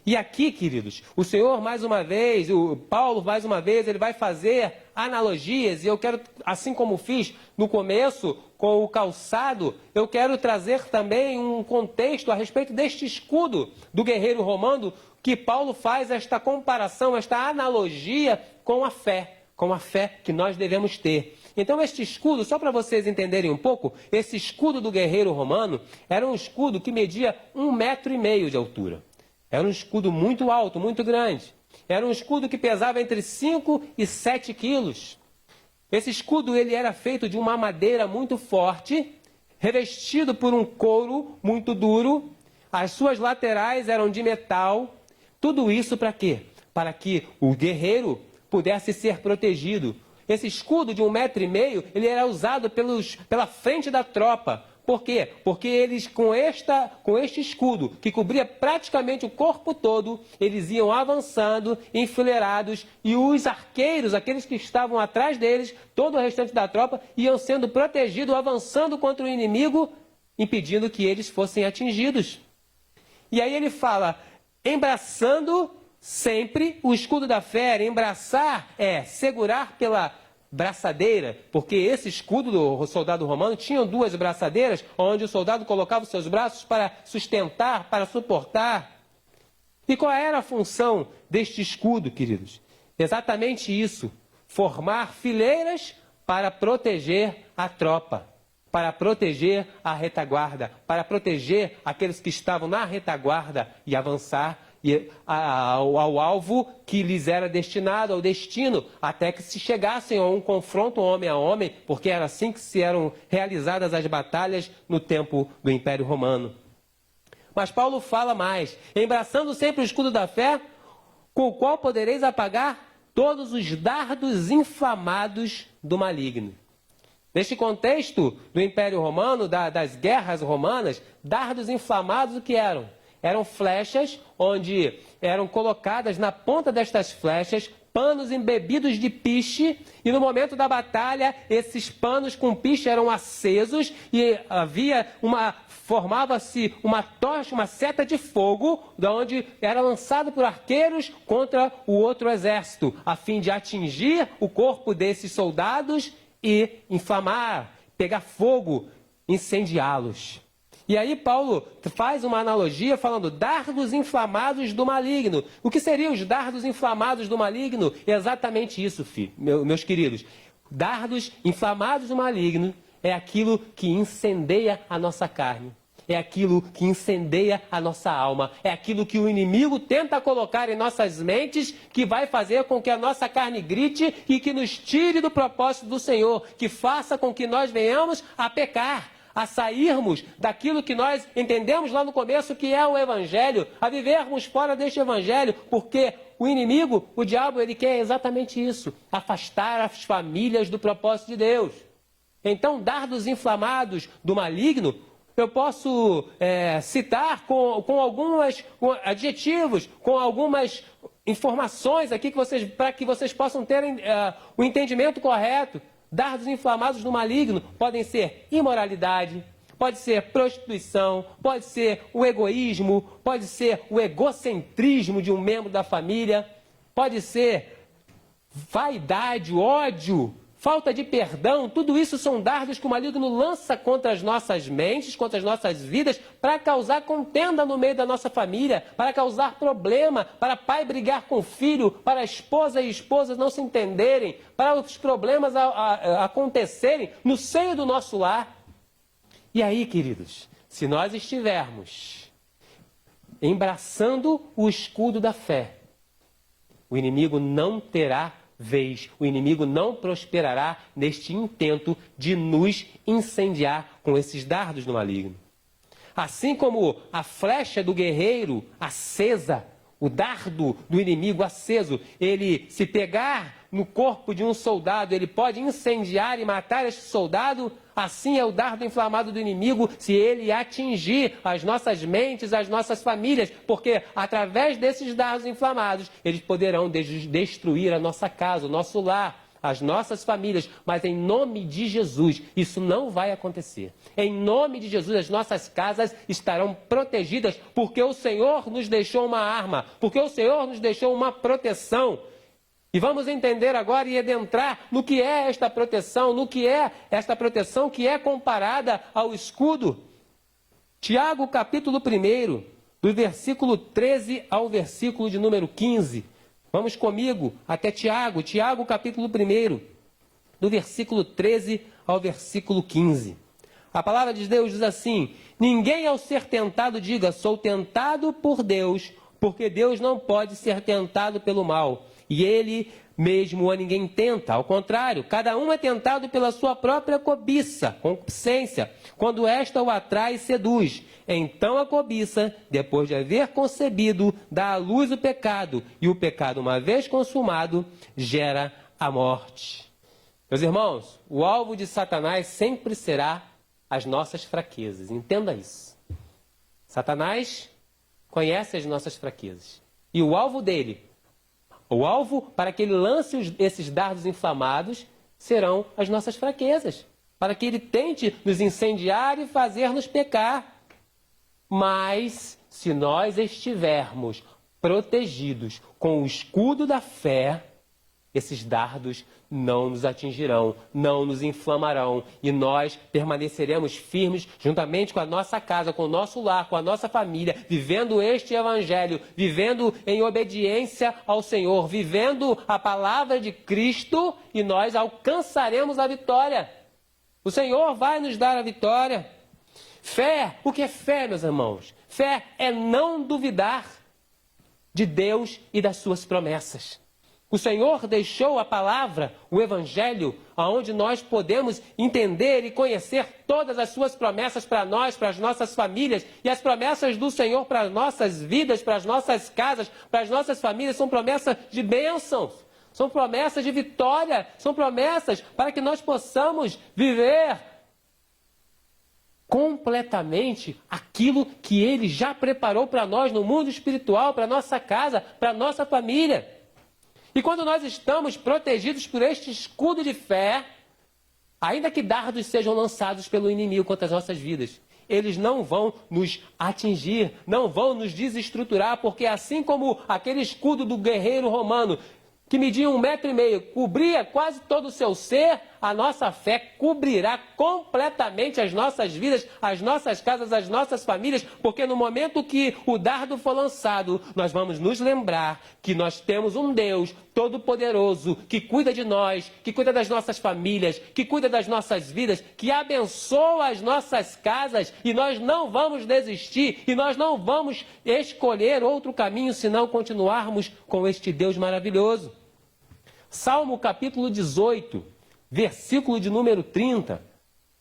D: E aqui, queridos, o Senhor mais uma vez, o Paulo mais uma vez, ele vai fazer analogias, e eu quero, assim como fiz no começo com o calçado, eu quero trazer também um contexto a respeito deste escudo do guerreiro romano, que Paulo faz esta comparação, esta analogia com a fé que nós devemos ter. Então este escudo, só para vocês entenderem um pouco, esse escudo do guerreiro romano era um escudo que media 1,5 metro de altura. Era um escudo muito alto, muito grande. Era um escudo que pesava entre 5 e 7 quilos. Esse escudo ele era feito de uma madeira muito forte, revestido por um couro muito duro. As suas laterais eram de metal. Tudo isso para quê? Para que o guerreiro pudesse ser protegido. Esse escudo de 1,5 metro, ele era usado pela frente da tropa. Por quê? Porque eles, com este escudo, que cobria praticamente o corpo todo, eles iam avançando, enfileirados, e os arqueiros, aqueles que estavam atrás deles, todo o restante da tropa, iam sendo protegidos, avançando contra o inimigo, impedindo que eles fossem atingidos. E aí ele fala, embraçando sempre o escudo da fé. Embraçar é segurar pela braçadeira, porque esse escudo do soldado romano tinha 2 braçadeiras, onde o soldado colocava os seus braços para sustentar, para suportar. E qual era a função deste escudo, queridos? Exatamente isso, formar fileiras para proteger a tropa, para proteger a retaguarda, para proteger aqueles que estavam na retaguarda e avançar ao alvo que lhes era destinado, ao destino, até que se chegassem a um confronto homem a homem, porque era assim que se eram realizadas as batalhas no tempo do Império Romano. Mas Paulo fala mais, embraçando sempre o escudo da fé, com o qual podereis apagar todos os dardos inflamados do maligno. Neste contexto do Império Romano, das guerras romanas, dardos inflamados o que eram? Eram flechas onde eram colocadas na ponta destas flechas panos embebidos de piche, e no momento da batalha esses panos com piche eram acesos e formava-se uma tocha, uma seta de fogo, de onde era lançado por arqueiros contra o outro exército, a fim de atingir o corpo desses soldados e inflamar, pegar fogo, incendiá-los. E aí Paulo faz uma analogia falando dardos inflamados do maligno. O que seriam os dardos inflamados do maligno? É exatamente isso, meus queridos. Dardos inflamados do maligno é aquilo que incendeia a nossa carne. É aquilo que incendeia a nossa alma. É aquilo que o inimigo tenta colocar em nossas mentes, que vai fazer com que a nossa carne grite e que nos tire do propósito do Senhor, que faça com que nós venhamos a pecar, a sairmos daquilo que nós entendemos lá no começo que é o Evangelho, a vivermos fora deste Evangelho, porque o inimigo, o diabo, ele quer exatamente isso, afastar as famílias do propósito de Deus. Então, dardos inflamados do maligno, eu posso citar com alguns adjetivos, com algumas informações aqui para que vocês possam ter o entendimento correto. Dardos inflamados do maligno podem ser imoralidade, pode ser prostituição, pode ser o egoísmo, pode ser o egocentrismo de um membro da família, pode ser vaidade, ódio, falta de perdão. Tudo isso são dardos que o maligno lança contra as nossas mentes, contra as nossas vidas, para causar contenda no meio da nossa família, para causar problema, para pai brigar com filho, para esposa e esposa não se entenderem, para os problemas acontecerem no seio do nosso lar. E aí, queridos, se nós estivermos embraçando o escudo da fé, o inimigo não terá vez, o inimigo não prosperará neste intento de nos incendiar com esses dardos do maligno. Assim como a flecha do guerreiro acesa, o dardo do inimigo aceso, ele se pegar no corpo de um soldado, ele pode incendiar e matar este soldado, assim é o dardo inflamado do inimigo se ele atingir as nossas mentes, as nossas famílias, porque através desses dardos inflamados, eles poderão destruir a nossa casa, o nosso lar, as nossas famílias, mas em nome de Jesus, isso não vai acontecer. Em nome de Jesus, as nossas casas estarão protegidas, porque o Senhor nos deixou uma arma, porque o Senhor nos deixou uma proteção. E vamos entender agora e adentrar no que é esta proteção, no que é esta proteção que é comparada ao escudo. Tiago, capítulo 1, do versículo 13 ao versículo de número 15. Vamos comigo até Tiago, capítulo 1, do versículo 13 ao versículo 15. A palavra de Deus diz assim: ninguém ao ser tentado diga, sou tentado por Deus, porque Deus não pode ser tentado pelo mal. E ele mesmo a ninguém tenta, ao contrário, cada um é tentado pela sua própria cobiça, concupiscência, quando esta o atrai e seduz. Então a cobiça, depois de haver concebido, dá à luz o pecado, e o pecado, uma vez consumado, gera a morte. Meus irmãos, o alvo de Satanás sempre será as nossas fraquezas, entenda isso. Satanás conhece as nossas fraquezas, e o alvo dele, o alvo para que ele lance esses dardos inflamados serão as nossas fraquezas, para que ele tente nos incendiar e fazer-nos pecar. Mas, se nós estivermos protegidos com o escudo da fé, esses dardos não nos atingirão, não nos inflamarão, e nós permaneceremos firmes juntamente com a nossa casa, com o nosso lar, com a nossa família, vivendo este evangelho, vivendo em obediência ao Senhor, vivendo a palavra de Cristo, e nós alcançaremos a vitória. O Senhor vai nos dar a vitória. Fé, o que é fé, meus irmãos? Fé é não duvidar de Deus e das suas promessas. O Senhor deixou a palavra, o Evangelho, onde nós podemos entender e conhecer todas as suas promessas para nós, para as nossas famílias. E as promessas do Senhor para as nossas vidas, para as nossas casas, para as nossas famílias, são promessas de bênçãos, são promessas de vitória, são promessas para que nós possamos viver completamente aquilo que Ele já preparou para nós no mundo espiritual, para a nossa casa, para a nossa família. E quando nós estamos protegidos por este escudo de fé, ainda que dardos sejam lançados pelo inimigo contra as nossas vidas, eles não vão nos atingir, não vão nos desestruturar, porque assim como aquele escudo do guerreiro romano, que media 1,5 metro, cobria quase todo o seu ser, a nossa fé cobrirá completamente as nossas vidas, as nossas casas, as nossas famílias, porque no momento que o dardo for lançado, nós vamos nos lembrar que nós temos um Deus todo-poderoso, que cuida de nós, que cuida das nossas famílias, que cuida das nossas vidas, que abençoa as nossas casas, e nós não vamos desistir, e nós não vamos escolher outro caminho, senão continuarmos com este Deus maravilhoso. Salmo capítulo 18, versículo de número 30.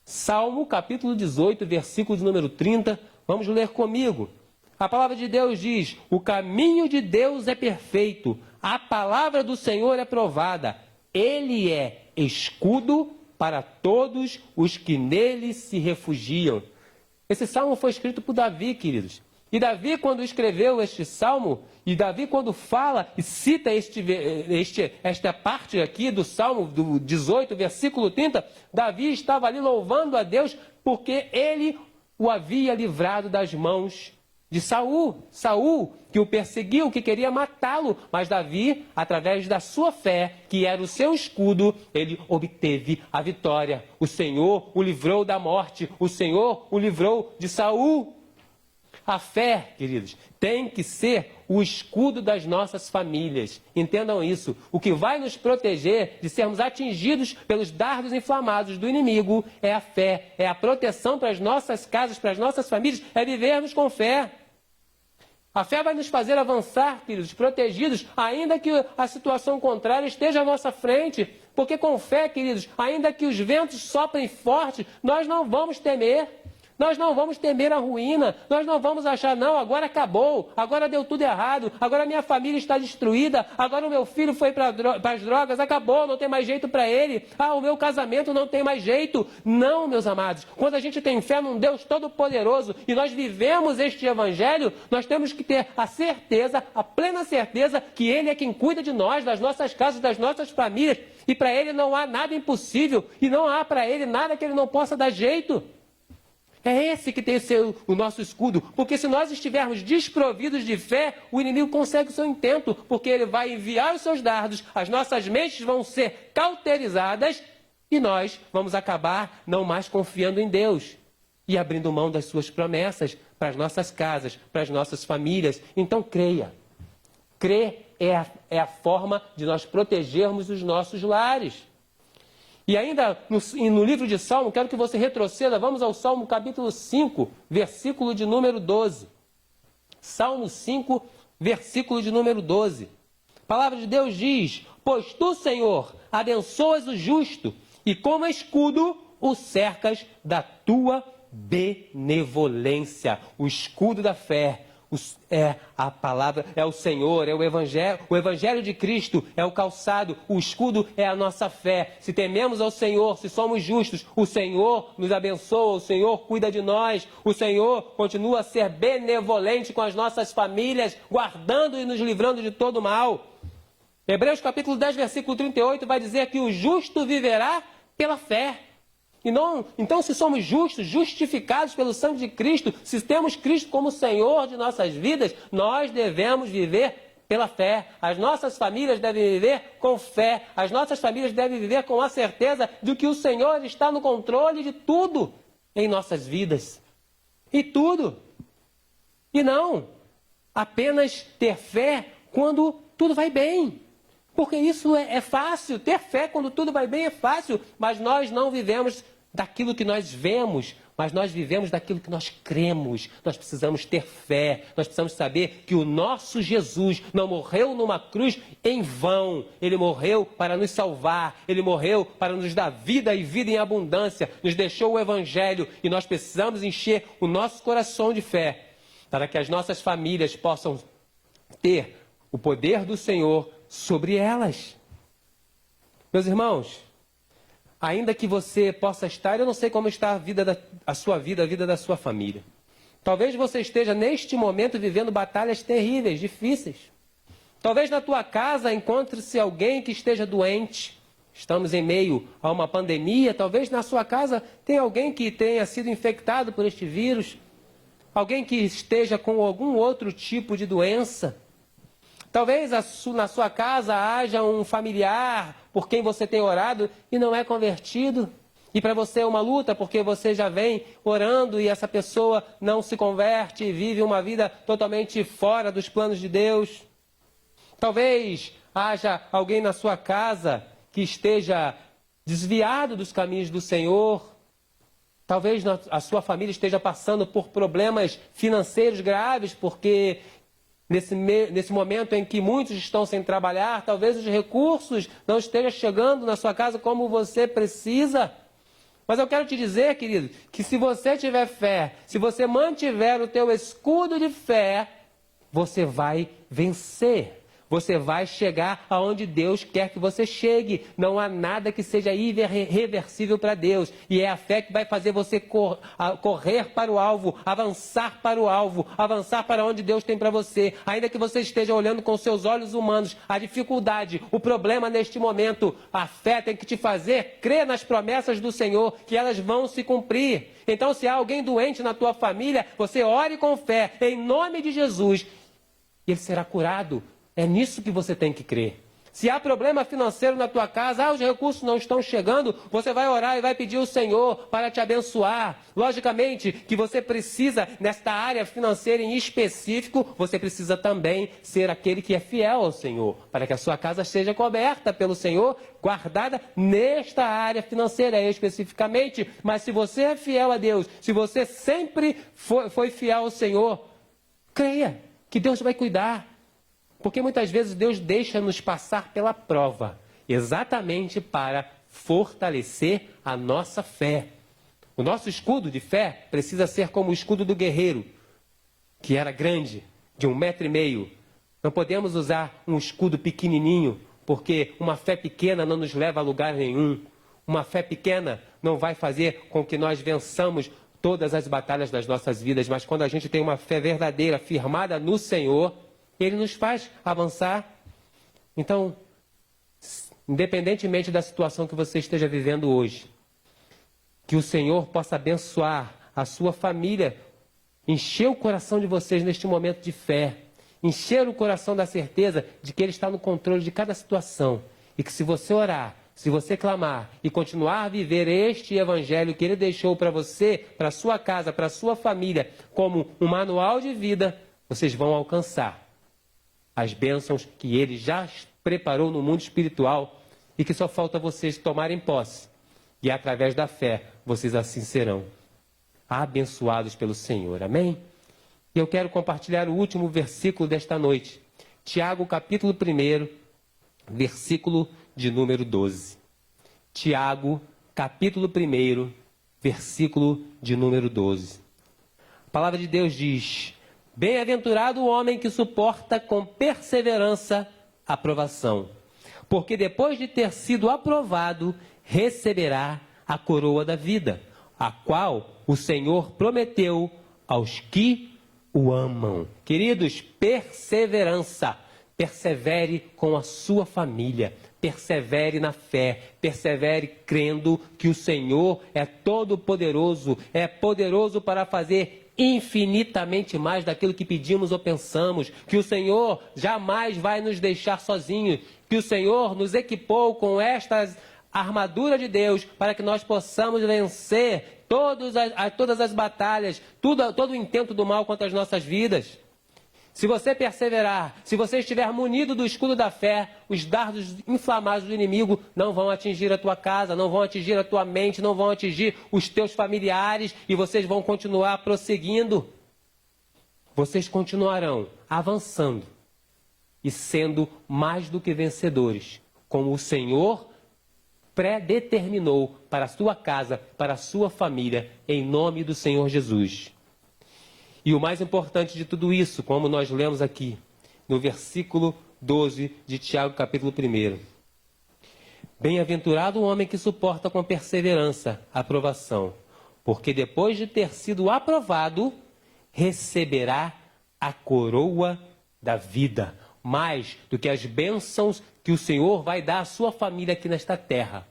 D: Salmo capítulo 18, versículo de número 30. Vamos ler comigo. A palavra de Deus diz: o caminho de Deus é perfeito, a palavra do Senhor é provada. Ele é escudo para todos os que nele se refugiam. Esse salmo foi escrito por Davi, queridos. E Davi, quando escreveu este salmo, e Davi, quando fala e cita esta parte aqui do Salmo do 18, versículo 30, Davi estava ali louvando a Deus porque ele o havia livrado das mãos de Saul. Saul, que o perseguiu, que queria matá-lo. Mas Davi, através da sua fé, que era o seu escudo, ele obteve a vitória. O Senhor o livrou da morte. O Senhor o livrou de Saul. A fé, queridos, tem que ser o escudo das nossas famílias. Entendam isso. O que vai nos proteger de sermos atingidos pelos dardos inflamados do inimigo é a fé, é a proteção para as nossas casas, para as nossas famílias, é vivermos com fé. A fé vai nos fazer avançar, queridos, protegidos, ainda que a situação contrária esteja à nossa frente. Porque com fé, queridos, ainda que os ventos soprem forte, nós não vamos temer. Nós não vamos temer a ruína, nós não vamos achar, não, agora acabou, agora deu tudo errado, agora minha família está destruída, agora o meu filho foi para as drogas, acabou, não tem mais jeito para ele, o meu casamento não tem mais jeito. Não, meus amados, quando a gente tem fé num Deus Todo-Poderoso e nós vivemos este Evangelho, nós temos que ter a certeza, a plena certeza que Ele é quem cuida de nós, das nossas casas, das nossas famílias, e para Ele não há nada impossível, e não há para Ele nada que Ele não possa dar jeito. É esse que tem que ser o nosso escudo, porque se nós estivermos desprovidos de fé, o inimigo consegue o seu intento, porque ele vai enviar os seus dardos, as nossas mentes vão ser cauterizadas e nós vamos acabar não mais confiando em Deus e abrindo mão das suas promessas para as nossas casas, para as nossas famílias. Então creia. Crer é a forma de nós protegermos os nossos lares. E ainda no livro de Salmo, quero que você retroceda, vamos ao Salmo capítulo 5, versículo de número 12. Salmo 5, versículo de número 12. A palavra de Deus diz: pois tu, Senhor, abençoas o justo, e como escudo o cercas da tua benevolência. O escudo da fé é a palavra, é o Senhor, é o Evangelho de Cristo é o calçado, o escudo é a nossa fé. Se tememos ao Senhor, se somos justos, o Senhor nos abençoa, o Senhor cuida de nós, o Senhor continua a ser benevolente com as nossas famílias, guardando e nos livrando de todo mal. Hebreus capítulo 10, versículo 38 vai dizer que o justo viverá pela fé. Então, se somos justos, justificados pelo sangue de Cristo, se temos Cristo como Senhor de nossas vidas, nós devemos viver pela fé. As nossas famílias devem viver com fé. As nossas famílias devem viver com a certeza de que o Senhor está no controle de tudo em nossas vidas. E tudo. E não apenas ter fé quando tudo vai bem. Porque isso é fácil. Ter fé quando tudo vai bem é fácil. Mas nós não vivemos daquilo que nós vemos, mas nós vivemos daquilo que nós cremos. Nós precisamos ter fé, nós precisamos saber que o nosso Jesus não morreu numa cruz em vão. Ele morreu para nos salvar, Ele morreu para nos dar vida e vida em abundância, nos deixou o Evangelho e nós precisamos encher o nosso coração de fé, para que as nossas famílias possam ter o poder do Senhor sobre elas. Meus irmãos, ainda que você possa estar, eu não sei como está a sua vida, a vida da sua família. Talvez você esteja neste momento vivendo batalhas terríveis, difíceis. Talvez na tua casa encontre-se alguém que esteja doente. Estamos em meio a uma pandemia. Talvez na sua casa tenha alguém que tenha sido infectado por este vírus. Alguém que esteja com algum outro tipo de doença. Talvez na sua casa haja um familiar por quem você tem orado e não é convertido. E para você é uma luta porque você já vem orando e essa pessoa não se converte e vive uma vida totalmente fora dos planos de Deus. Talvez haja alguém na sua casa que esteja desviado dos caminhos do Senhor. Talvez a sua família esteja passando por problemas financeiros graves porque nesse momento em que muitos estão sem trabalhar, talvez os recursos não estejam chegando na sua casa como você precisa. Mas eu quero te dizer, querido, que se você tiver fé, se você mantiver o teu escudo de fé, você vai vencer. Você vai chegar aonde Deus quer que você chegue. Não há nada que seja irreversível para Deus. E é a fé que vai fazer você correr para o alvo, avançar para o alvo, avançar para onde Deus tem para você. Ainda que você esteja olhando com seus olhos humanos a dificuldade, o problema neste momento, a fé tem que te fazer crer nas promessas do Senhor, que elas vão se cumprir. Então, se há alguém doente na tua família, você ore com fé, em nome de Jesus, e ele será curado. É nisso que você tem que crer. Se há problema financeiro na tua casa, os recursos não estão chegando, você vai orar e vai pedir ao Senhor para te abençoar. Logicamente que você precisa, nesta área financeira em específico, você precisa também ser aquele que é fiel ao Senhor, para que a sua casa seja coberta pelo Senhor, guardada nesta área financeira especificamente. Mas se você é fiel a Deus, se você sempre foi fiel ao Senhor, creia que Deus vai cuidar. Porque muitas vezes Deus deixa-nos passar pela prova, exatamente para fortalecer a nossa fé. O nosso escudo de fé precisa ser como o escudo do guerreiro, que era grande, de 1,5 metro. Não podemos usar um escudo pequenininho, porque uma fé pequena não nos leva a lugar nenhum. Uma fé pequena não vai fazer com que nós vençamos todas as batalhas das nossas vidas, mas quando a gente tem uma fé verdadeira, firmada no Senhor, Ele nos faz avançar. Então, independentemente da situação que você esteja vivendo hoje, que o Senhor possa abençoar a sua família, encher o coração de vocês neste momento de fé, encher o coração da certeza de que Ele está no controle de cada situação, e que se você orar, se você clamar e continuar a viver este evangelho que Ele deixou para você, para a sua casa, para a sua família, como um manual de vida, vocês vão alcançar as bênçãos que Ele já preparou no mundo espiritual e que só falta vocês tomarem posse. E através da fé, vocês assim serão abençoados pelo Senhor. Amém? E eu quero compartilhar o último versículo desta noite. Tiago, capítulo 1, versículo de número 12. Tiago, capítulo 1, versículo de número 12. A palavra de Deus diz: bem-aventurado o homem que suporta com perseverança a provação, porque depois de ter sido aprovado, receberá a coroa da vida, a qual o Senhor prometeu aos que o amam. Queridos, perseverança. Persevere com a sua família, persevere na fé, persevere crendo que o Senhor é todo-poderoso, é poderoso para fazer infinitamente mais daquilo que pedimos ou pensamos, que o Senhor jamais vai nos deixar sozinhos, que o Senhor nos equipou com estas armadura de Deus para que nós possamos vencer todas as batalhas, todo o intento do mal contra as nossas vidas. Se você perseverar, se você estiver munido do escudo da fé, os dardos inflamados do inimigo não vão atingir a tua casa, não vão atingir a tua mente, não vão atingir os teus familiares e vocês vão continuar prosseguindo. Vocês continuarão avançando e sendo mais do que vencedores, como o Senhor predeterminou para a sua casa, para a sua família, em nome do Senhor Jesus. E o mais importante de tudo isso, como nós lemos aqui, no versículo 12 de Tiago, capítulo 1. Bem-aventurado o homem que suporta com perseverança a aprovação, porque depois de ter sido aprovado, receberá a coroa da vida, mais do que as bênçãos que o Senhor vai dar à sua família aqui nesta terra.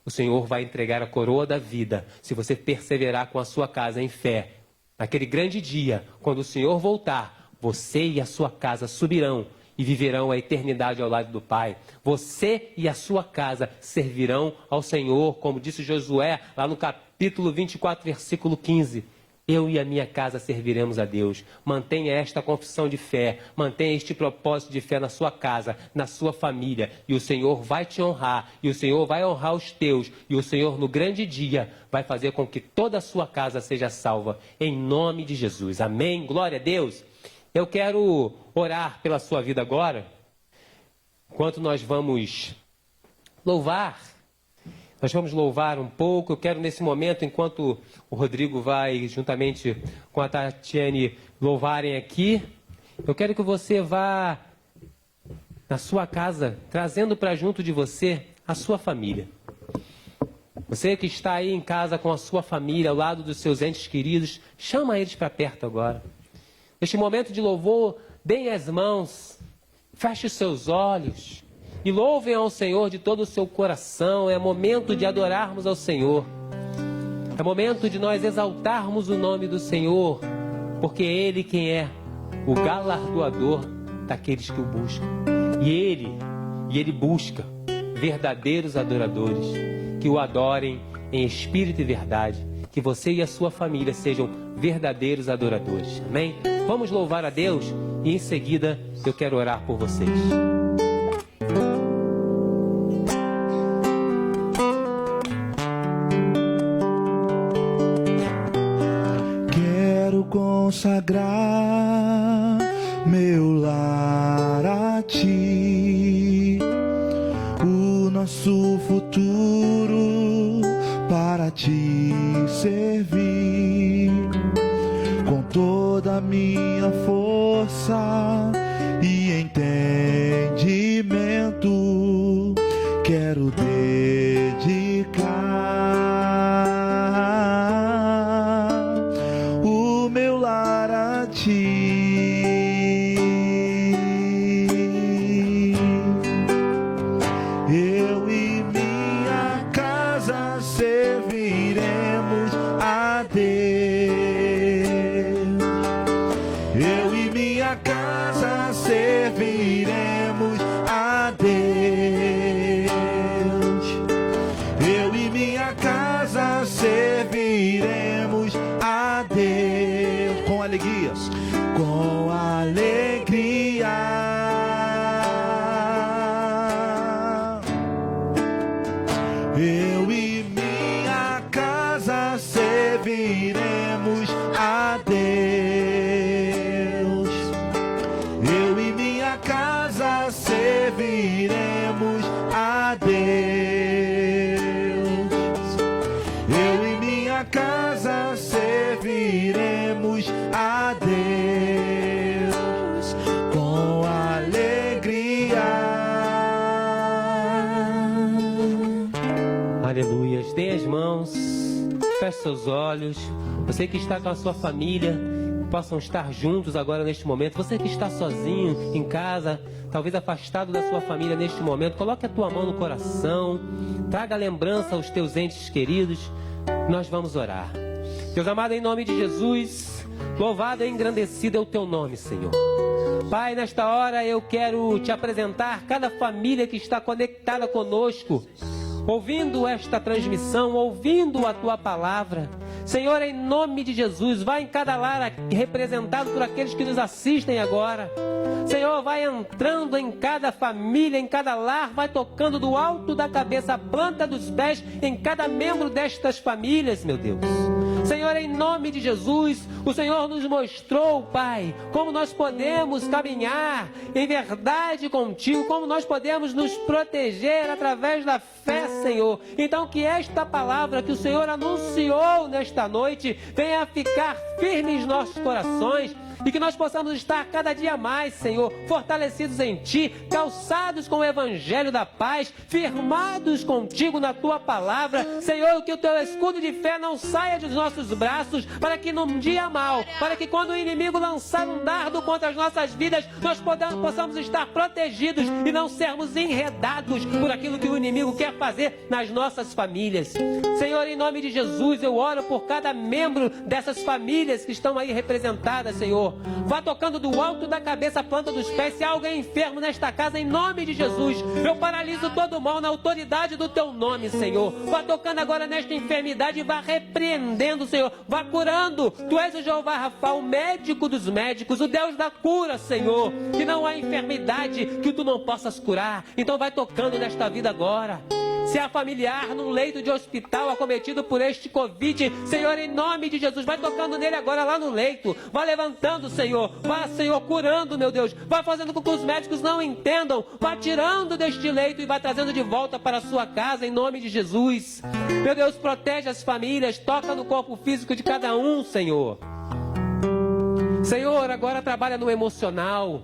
D: O Senhor vai entregar a coroa da vida, se você perseverar com a sua casa em fé. Naquele grande dia, quando o Senhor voltar, você e a sua casa subirão e viverão a eternidade ao lado do Pai. Você e a sua casa servirão ao Senhor, como disse Josué, lá no capítulo 24, versículo 15. Eu e a minha casa serviremos a Deus. Mantenha esta confissão de fé, mantenha este propósito de fé na sua casa, na sua família, e o Senhor vai te honrar, e o Senhor vai honrar os teus, e o Senhor no grande dia vai fazer com que toda a sua casa seja salva, em nome de Jesus. Amém? Glória a Deus. Eu quero orar pela sua vida agora, enquanto nós vamos louvar. Nós vamos louvar um pouco. Eu quero nesse momento, enquanto o Rodrigo vai, juntamente com a Tatiane, louvarem aqui, eu quero que você vá na sua casa, trazendo para junto de você a sua família. Você que está aí em casa com a sua família, ao lado dos seus entes queridos, chama eles para perto agora. Neste momento de louvor, deem as mãos, feche os seus olhos e louvem ao Senhor de todo o seu coração. É momento de adorarmos ao Senhor. É momento de nós exaltarmos o nome do Senhor, porque é Ele quem é o galardoador daqueles que o buscam. E Ele E Ele busca verdadeiros adoradores que o adorem em espírito e verdade. Que você e a sua família sejam verdadeiros adoradores. Amém? Vamos louvar a Deus e em seguida eu quero orar por vocês.
B: Quero consagrar meu lar a Ti, o nosso futuro para Te servir, com toda a minha força e entendimento. Quero dedicar o meu lar a Ti. Eu e minha casa serviremos a Deus. Eu e minha casa serviremos a Deus. Eu e minha casa serviremos a Deus com alegria, com alegria. Eu e minha casa serviremos a Deus. Eu e minha casa serviremos a Deus. Eu e minha casa serviremos a Deus com alegria.
D: Aleluia. Dê as mãos, feche seus olhos. Você que está com a sua família, possam estar juntos agora neste momento. Você que está sozinho em casa, talvez afastado da sua família neste momento, coloque a tua mão no coração, traga lembrança aos teus entes queridos. Nós vamos orar. Deus amado, em nome de Jesus, louvado e engrandecido é o teu nome, Senhor. Pai, nesta hora eu quero te apresentar cada família que está conectada conosco, ouvindo esta transmissão, ouvindo a tua palavra. Senhor, em nome de Jesus, vai em cada lar representado por aqueles que nos assistem agora. Senhor, vai entrando em cada família, em cada lar, vai tocando do alto da cabeça à planta dos pés em cada membro destas famílias, meu Deus. Senhor, em nome de Jesus, o Senhor nos mostrou, Pai, como nós podemos caminhar em verdade contigo, como nós podemos nos proteger através da fé, Senhor. Então que esta palavra que o Senhor anunciou nesta noite venha a ficar firme em nossos corações, e que nós possamos estar cada dia mais, Senhor, fortalecidos em Ti, calçados com o Evangelho da paz, firmados contigo na Tua palavra, Senhor, que o Teu escudo de fé não saia dos nossos braços, para que num dia mau, para que quando o inimigo lançar um dardo contra as nossas vidas, nós possamos estar protegidos e não sermos enredados por aquilo que o inimigo quer fazer nas nossas famílias. Senhor, em nome de Jesus, eu oro por cada membro dessas famílias que estão aí representadas, Senhor. Vá tocando do alto da cabeça à planta dos pés. Se há alguém enfermo nesta casa, em nome de Jesus, eu paraliso todo o mal na autoridade do Teu nome, Senhor. Vá tocando agora nesta enfermidade e vá repreendendo, Senhor. Vá curando. Tu és o Jeová Rafa, o médico dos médicos, o Deus da cura, Senhor. Que não há enfermidade que Tu não possas curar. Então vai tocando nesta vida agora. Se há familiar num leito de hospital acometido por este Covid, Senhor, em nome de Jesus, vai tocando nele agora lá no leito, vai levantando, Senhor, vai, Senhor, curando, meu Deus, vai fazendo com que os médicos não entendam, vai tirando deste leito e vai trazendo de volta para a sua casa, em nome de Jesus. Meu Deus, protege as famílias, toca no corpo físico de cada um, Senhor. Senhor, agora trabalha no emocional.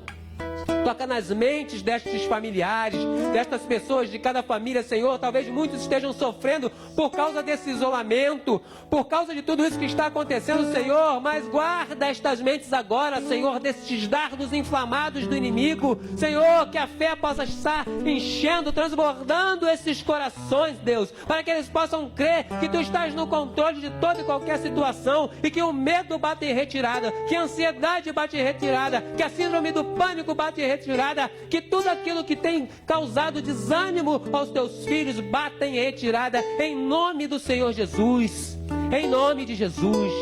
D: Toca nas mentes destes familiares, destas pessoas de cada família, Senhor. Talvez muitos estejam sofrendo por causa desse isolamento, por causa de tudo isso que está acontecendo, Senhor. Mas guarda estas mentes agora, Senhor, destes dardos inflamados do inimigo. Senhor, que a fé possa estar enchendo, transbordando esses corações, Deus, para que eles possam crer que Tu estás no controle de toda e qualquer situação, e que o medo bate em retirada, que a ansiedade bate em retirada, que a síndrome do pânico bate em retirada, retirada, que tudo aquilo que tem causado desânimo aos teus filhos bata em retirada, em nome do Senhor Jesus, em nome de Jesus.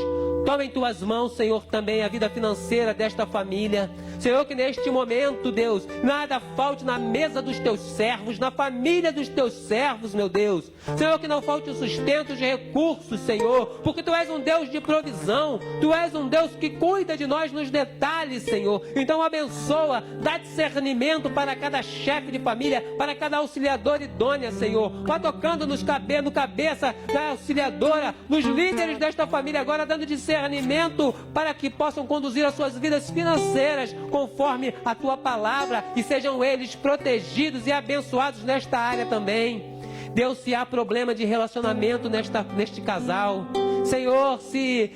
D: Toma em tuas mãos, Senhor, também a vida financeira desta família. Senhor, que neste momento, Deus, nada falte na mesa dos teus servos, na família dos teus servos, meu Deus. Senhor, que não falte o sustento de recursos, Senhor, porque Tu és um Deus de provisão. Tu és um Deus que cuida de nós nos detalhes, Senhor. Então abençoa, dá discernimento para cada chefe de família, para cada auxiliadora idônea, Senhor. Vá tocando no cabeça da auxiliadora, nos líderes desta família agora, dando discernimento para que possam conduzir as suas vidas financeiras conforme a Tua palavra e sejam eles protegidos e abençoados nesta área também. Deus, se há problema de relacionamento neste casal, Senhor, se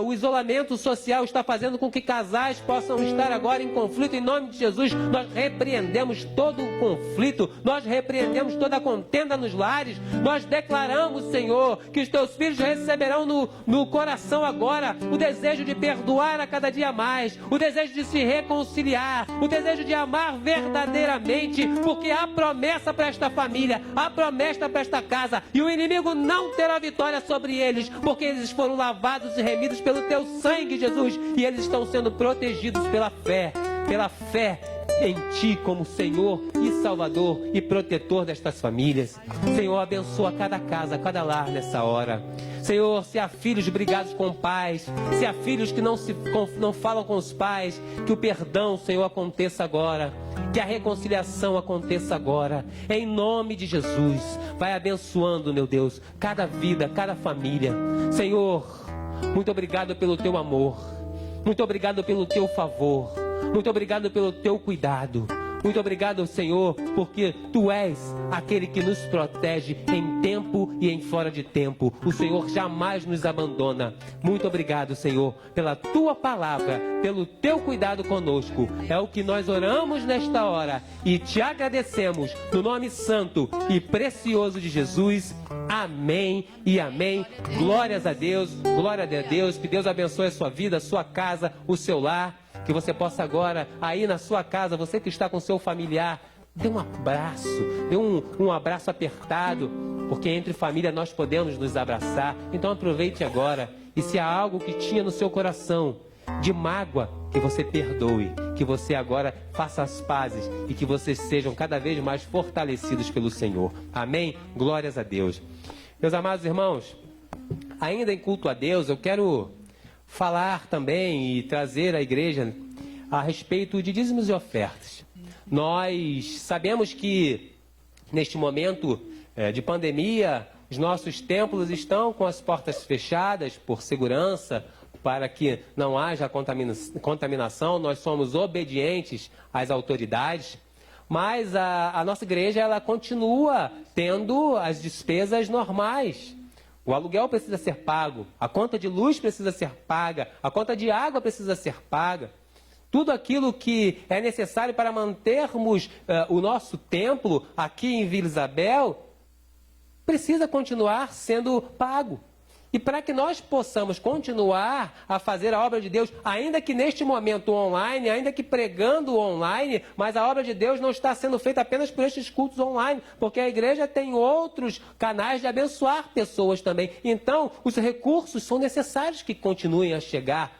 D: o isolamento social está fazendo com que casais possam estar agora em conflito, em nome de Jesus, nós repreendemos todo o conflito, nós repreendemos toda a contenda nos lares, nós declaramos, Senhor, que os teus filhos receberão no coração agora o desejo de perdoar a cada dia mais, o desejo de se reconciliar, o desejo de amar verdadeiramente, porque há promessa para esta família, há promessa para esta casa, e o inimigo não terá vitória sobre eles, porque eles foram lavados e remidos pelo teu sangue, Jesus, e eles estão sendo protegidos pela fé em Ti como Senhor e Salvador e protetor destas famílias. Senhor, abençoa cada casa, cada lar nessa hora. Senhor, se há filhos brigados com pais, se há filhos que não falam com os pais, que o perdão, Senhor, aconteça agora, que a reconciliação aconteça agora, em nome de Jesus. Vai abençoando, meu Deus, cada vida, cada família. Senhor, muito obrigado pelo Teu amor, muito obrigado pelo Teu favor, muito obrigado pelo Teu cuidado. Muito obrigado, Senhor, porque Tu és aquele que nos protege em tempo e em fora de tempo. O Senhor jamais nos abandona. Muito obrigado, Senhor, pela Tua palavra, pelo Teu cuidado conosco. É o que nós oramos nesta hora e Te agradecemos no nome santo e precioso de Jesus. Amém e amém. Glórias a Deus, glória a Deus. Que Deus abençoe a sua vida, a sua casa, o seu lar. Que você possa agora, aí na sua casa, você que está com seu familiar, dê um abraço, dê um abraço apertado, porque entre família nós podemos nos abraçar. Então aproveite agora, e se há algo que tinha no seu coração de mágoa, que você perdoe, que você agora faça as pazes e que vocês sejam cada vez mais fortalecidos pelo Senhor. Amém? Glórias a Deus. Meus amados irmãos, ainda em culto a Deus, eu quero falar também e trazer à igreja a respeito de dízimos e ofertas. Nós sabemos que neste momento de pandemia, os nossos templos estão com as portas fechadas por segurança, para que não haja contaminação. Nós somos obedientes às autoridades, mas a nossa igreja ela continua tendo as despesas normais. O aluguel precisa ser pago, a conta de luz precisa ser paga, a conta de água precisa ser paga. Tudo aquilo que é necessário para mantermos o nosso templo aqui em Vila Isabel precisa continuar sendo pago. E para que nós possamos continuar a fazer a obra de Deus, ainda que neste momento online, ainda que pregando online, mas a obra de Deus não está sendo feita apenas por estes cultos online, porque a igreja tem outros canais de abençoar pessoas também. Então, os recursos são necessários que continuem a chegar.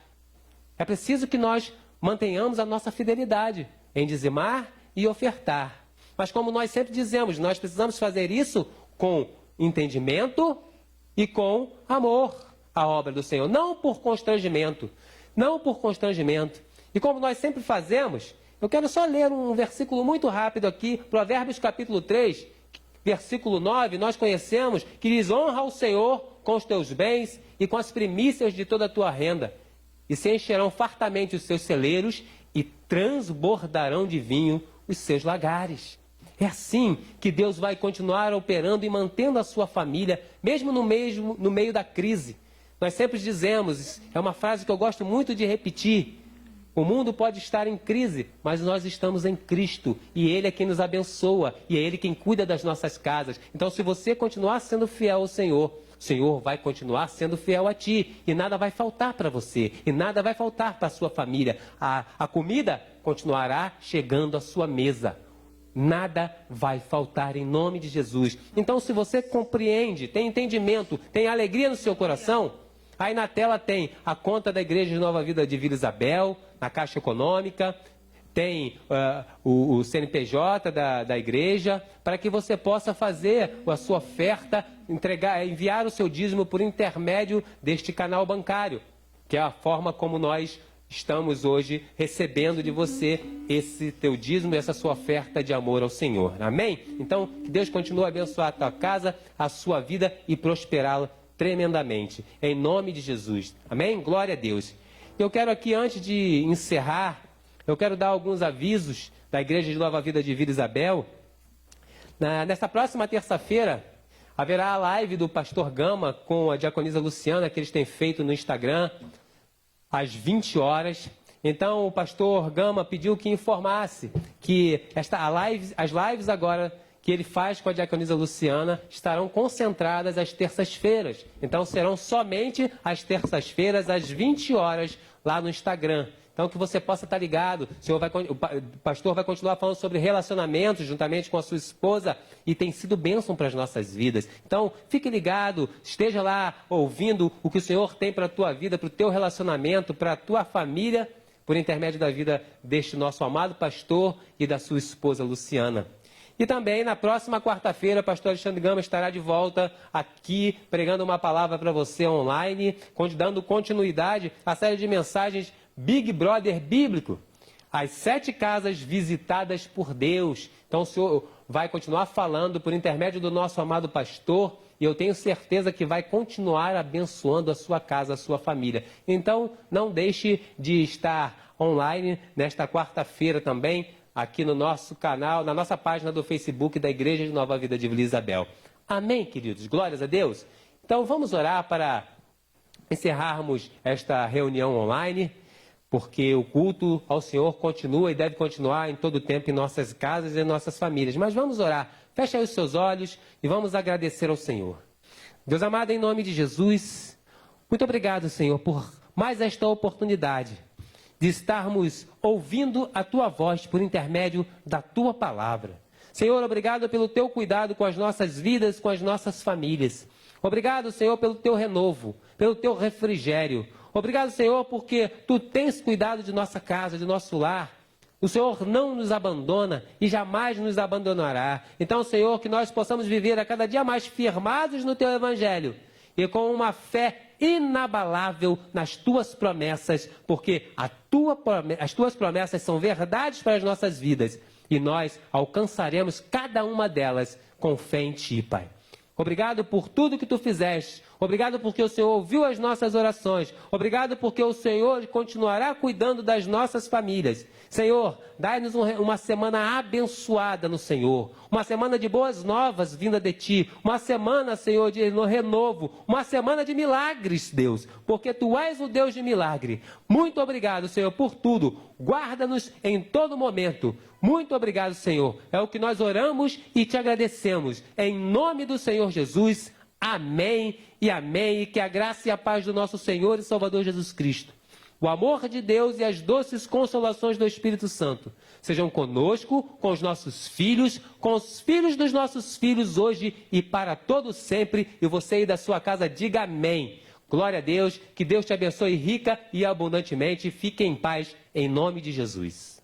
D: É preciso que nós mantenhamos a nossa fidelidade em dizimar e ofertar. Mas como nós sempre dizemos, nós precisamos fazer isso com entendimento e com amor à obra do Senhor, não por constrangimento, não por constrangimento. E como nós sempre fazemos, eu quero só ler um versículo muito rápido aqui, Provérbios capítulo 3, versículo 9, nós conhecemos, que diz: honra o Senhor com os teus bens e com as primícias de toda a tua renda, e se encherão fartamente os seus celeiros e transbordarão de vinho os seus lagares. É assim que Deus vai continuar operando e mantendo a sua família, mesmo no meio da crise. Nós sempre dizemos, é uma frase que eu gosto muito de repetir: o mundo pode estar em crise, mas nós estamos em Cristo, e Ele é quem nos abençoa, e é Ele quem cuida das nossas casas. Então, se você continuar sendo fiel ao Senhor, o Senhor vai continuar sendo fiel a ti. E nada vai faltar para você. E nada vai faltar para a sua família. A comida continuará chegando à sua mesa. Nada vai faltar em nome de Jesus. Então, se você compreende, tem entendimento, tem alegria no seu coração, aí na tela tem a conta da Igreja de Nova Vida de Vila Isabel, na Caixa Econômica, tem o CNPJ da igreja, para que você possa fazer a sua oferta, enviar o seu dízimo por intermédio deste canal bancário, que é a forma como nós estamos hoje recebendo de você esse teu dízimo e essa sua oferta de amor ao Senhor. Amém? Então, que Deus continue a abençoar a tua casa, a sua vida e prosperá-la tremendamente. Em nome de Jesus. Amém? Glória a Deus. Eu quero aqui, antes de encerrar, eu quero dar alguns avisos da Igreja de Nova Vida de Vila Isabel. Nesta próxima terça-feira, haverá a live do Pastor Gama com a diaconisa Luciana, que eles têm feito no Instagram, às 20 horas. Então, o pastor Gama pediu que informasse que as lives agora que ele faz com a diaconisa Luciana estarão concentradas às terças-feiras. Então, serão somente às terças-feiras, às 20 horas, lá no Instagram. Então, que você possa estar ligado. O pastor vai continuar falando sobre relacionamentos juntamente com a sua esposa e tem sido bênção para as nossas vidas. Então, fique ligado, esteja lá ouvindo o que o Senhor tem para a tua vida, para o teu relacionamento, para a tua família, por intermédio da vida deste nosso amado pastor e da sua esposa Luciana. E também, na próxima quarta-feira, o pastor Alexandre Gama estará de volta aqui, pregando uma palavra para você online, dando continuidade à série de mensagens Big Brother Bíblico, as 7 casas visitadas por Deus. Então o Senhor vai continuar falando por intermédio do nosso amado pastor e eu tenho certeza que vai continuar abençoando a sua casa, a sua família. Então não deixe de estar online nesta quarta-feira também, aqui no nosso canal, na nossa página do Facebook da Igreja de Nova Vida de Vila Isabel. Amém, queridos? Glórias a Deus. Então vamos orar para encerrarmos esta reunião online, porque o culto ao Senhor continua e deve continuar em todo o tempo em nossas casas e em nossas famílias. Mas vamos orar. Feche aí os seus olhos e vamos agradecer ao Senhor. Deus amado, em nome de Jesus, muito obrigado, Senhor, por mais esta oportunidade de estarmos ouvindo a Tua voz por intermédio da Tua palavra. Senhor, obrigado pelo Teu cuidado com as nossas vidas, com as nossas famílias. Obrigado, Senhor, pelo Teu renovo, pelo Teu refrigério. Obrigado, Senhor, porque Tu tens cuidado de nossa casa, de nosso lar. O Senhor não nos abandona e jamais nos abandonará. Então, Senhor, que nós possamos viver a cada dia mais firmados no Teu Evangelho e com uma fé inabalável nas Tuas promessas, porque as Tuas promessas são verdades para as nossas vidas e nós alcançaremos cada uma delas com fé em Ti, Pai. Obrigado por tudo que Tu fizeste. Obrigado porque o Senhor ouviu as nossas orações. Obrigado porque o Senhor continuará cuidando das nossas famílias. Senhor, dai-nos uma semana abençoada no Senhor. Uma semana de boas novas vinda de Ti. Uma semana, Senhor, de renovo. Uma semana de milagres, Deus. Porque Tu és o Deus de milagre. Muito obrigado, Senhor, por tudo. Guarda-nos em todo momento. Muito obrigado, Senhor. É o que nós oramos e Te agradecemos. Em nome do Senhor Jesus. Amém e amém. E que a graça e a paz do nosso Senhor e Salvador Jesus Cristo, o amor de Deus e as doces consolações do Espírito Santo sejam conosco, com os nossos filhos, com os filhos dos nossos filhos hoje e para todo sempre. E você aí da sua casa diga amém. Glória a Deus, que Deus te abençoe rica e abundantemente. Fique em paz em nome de Jesus.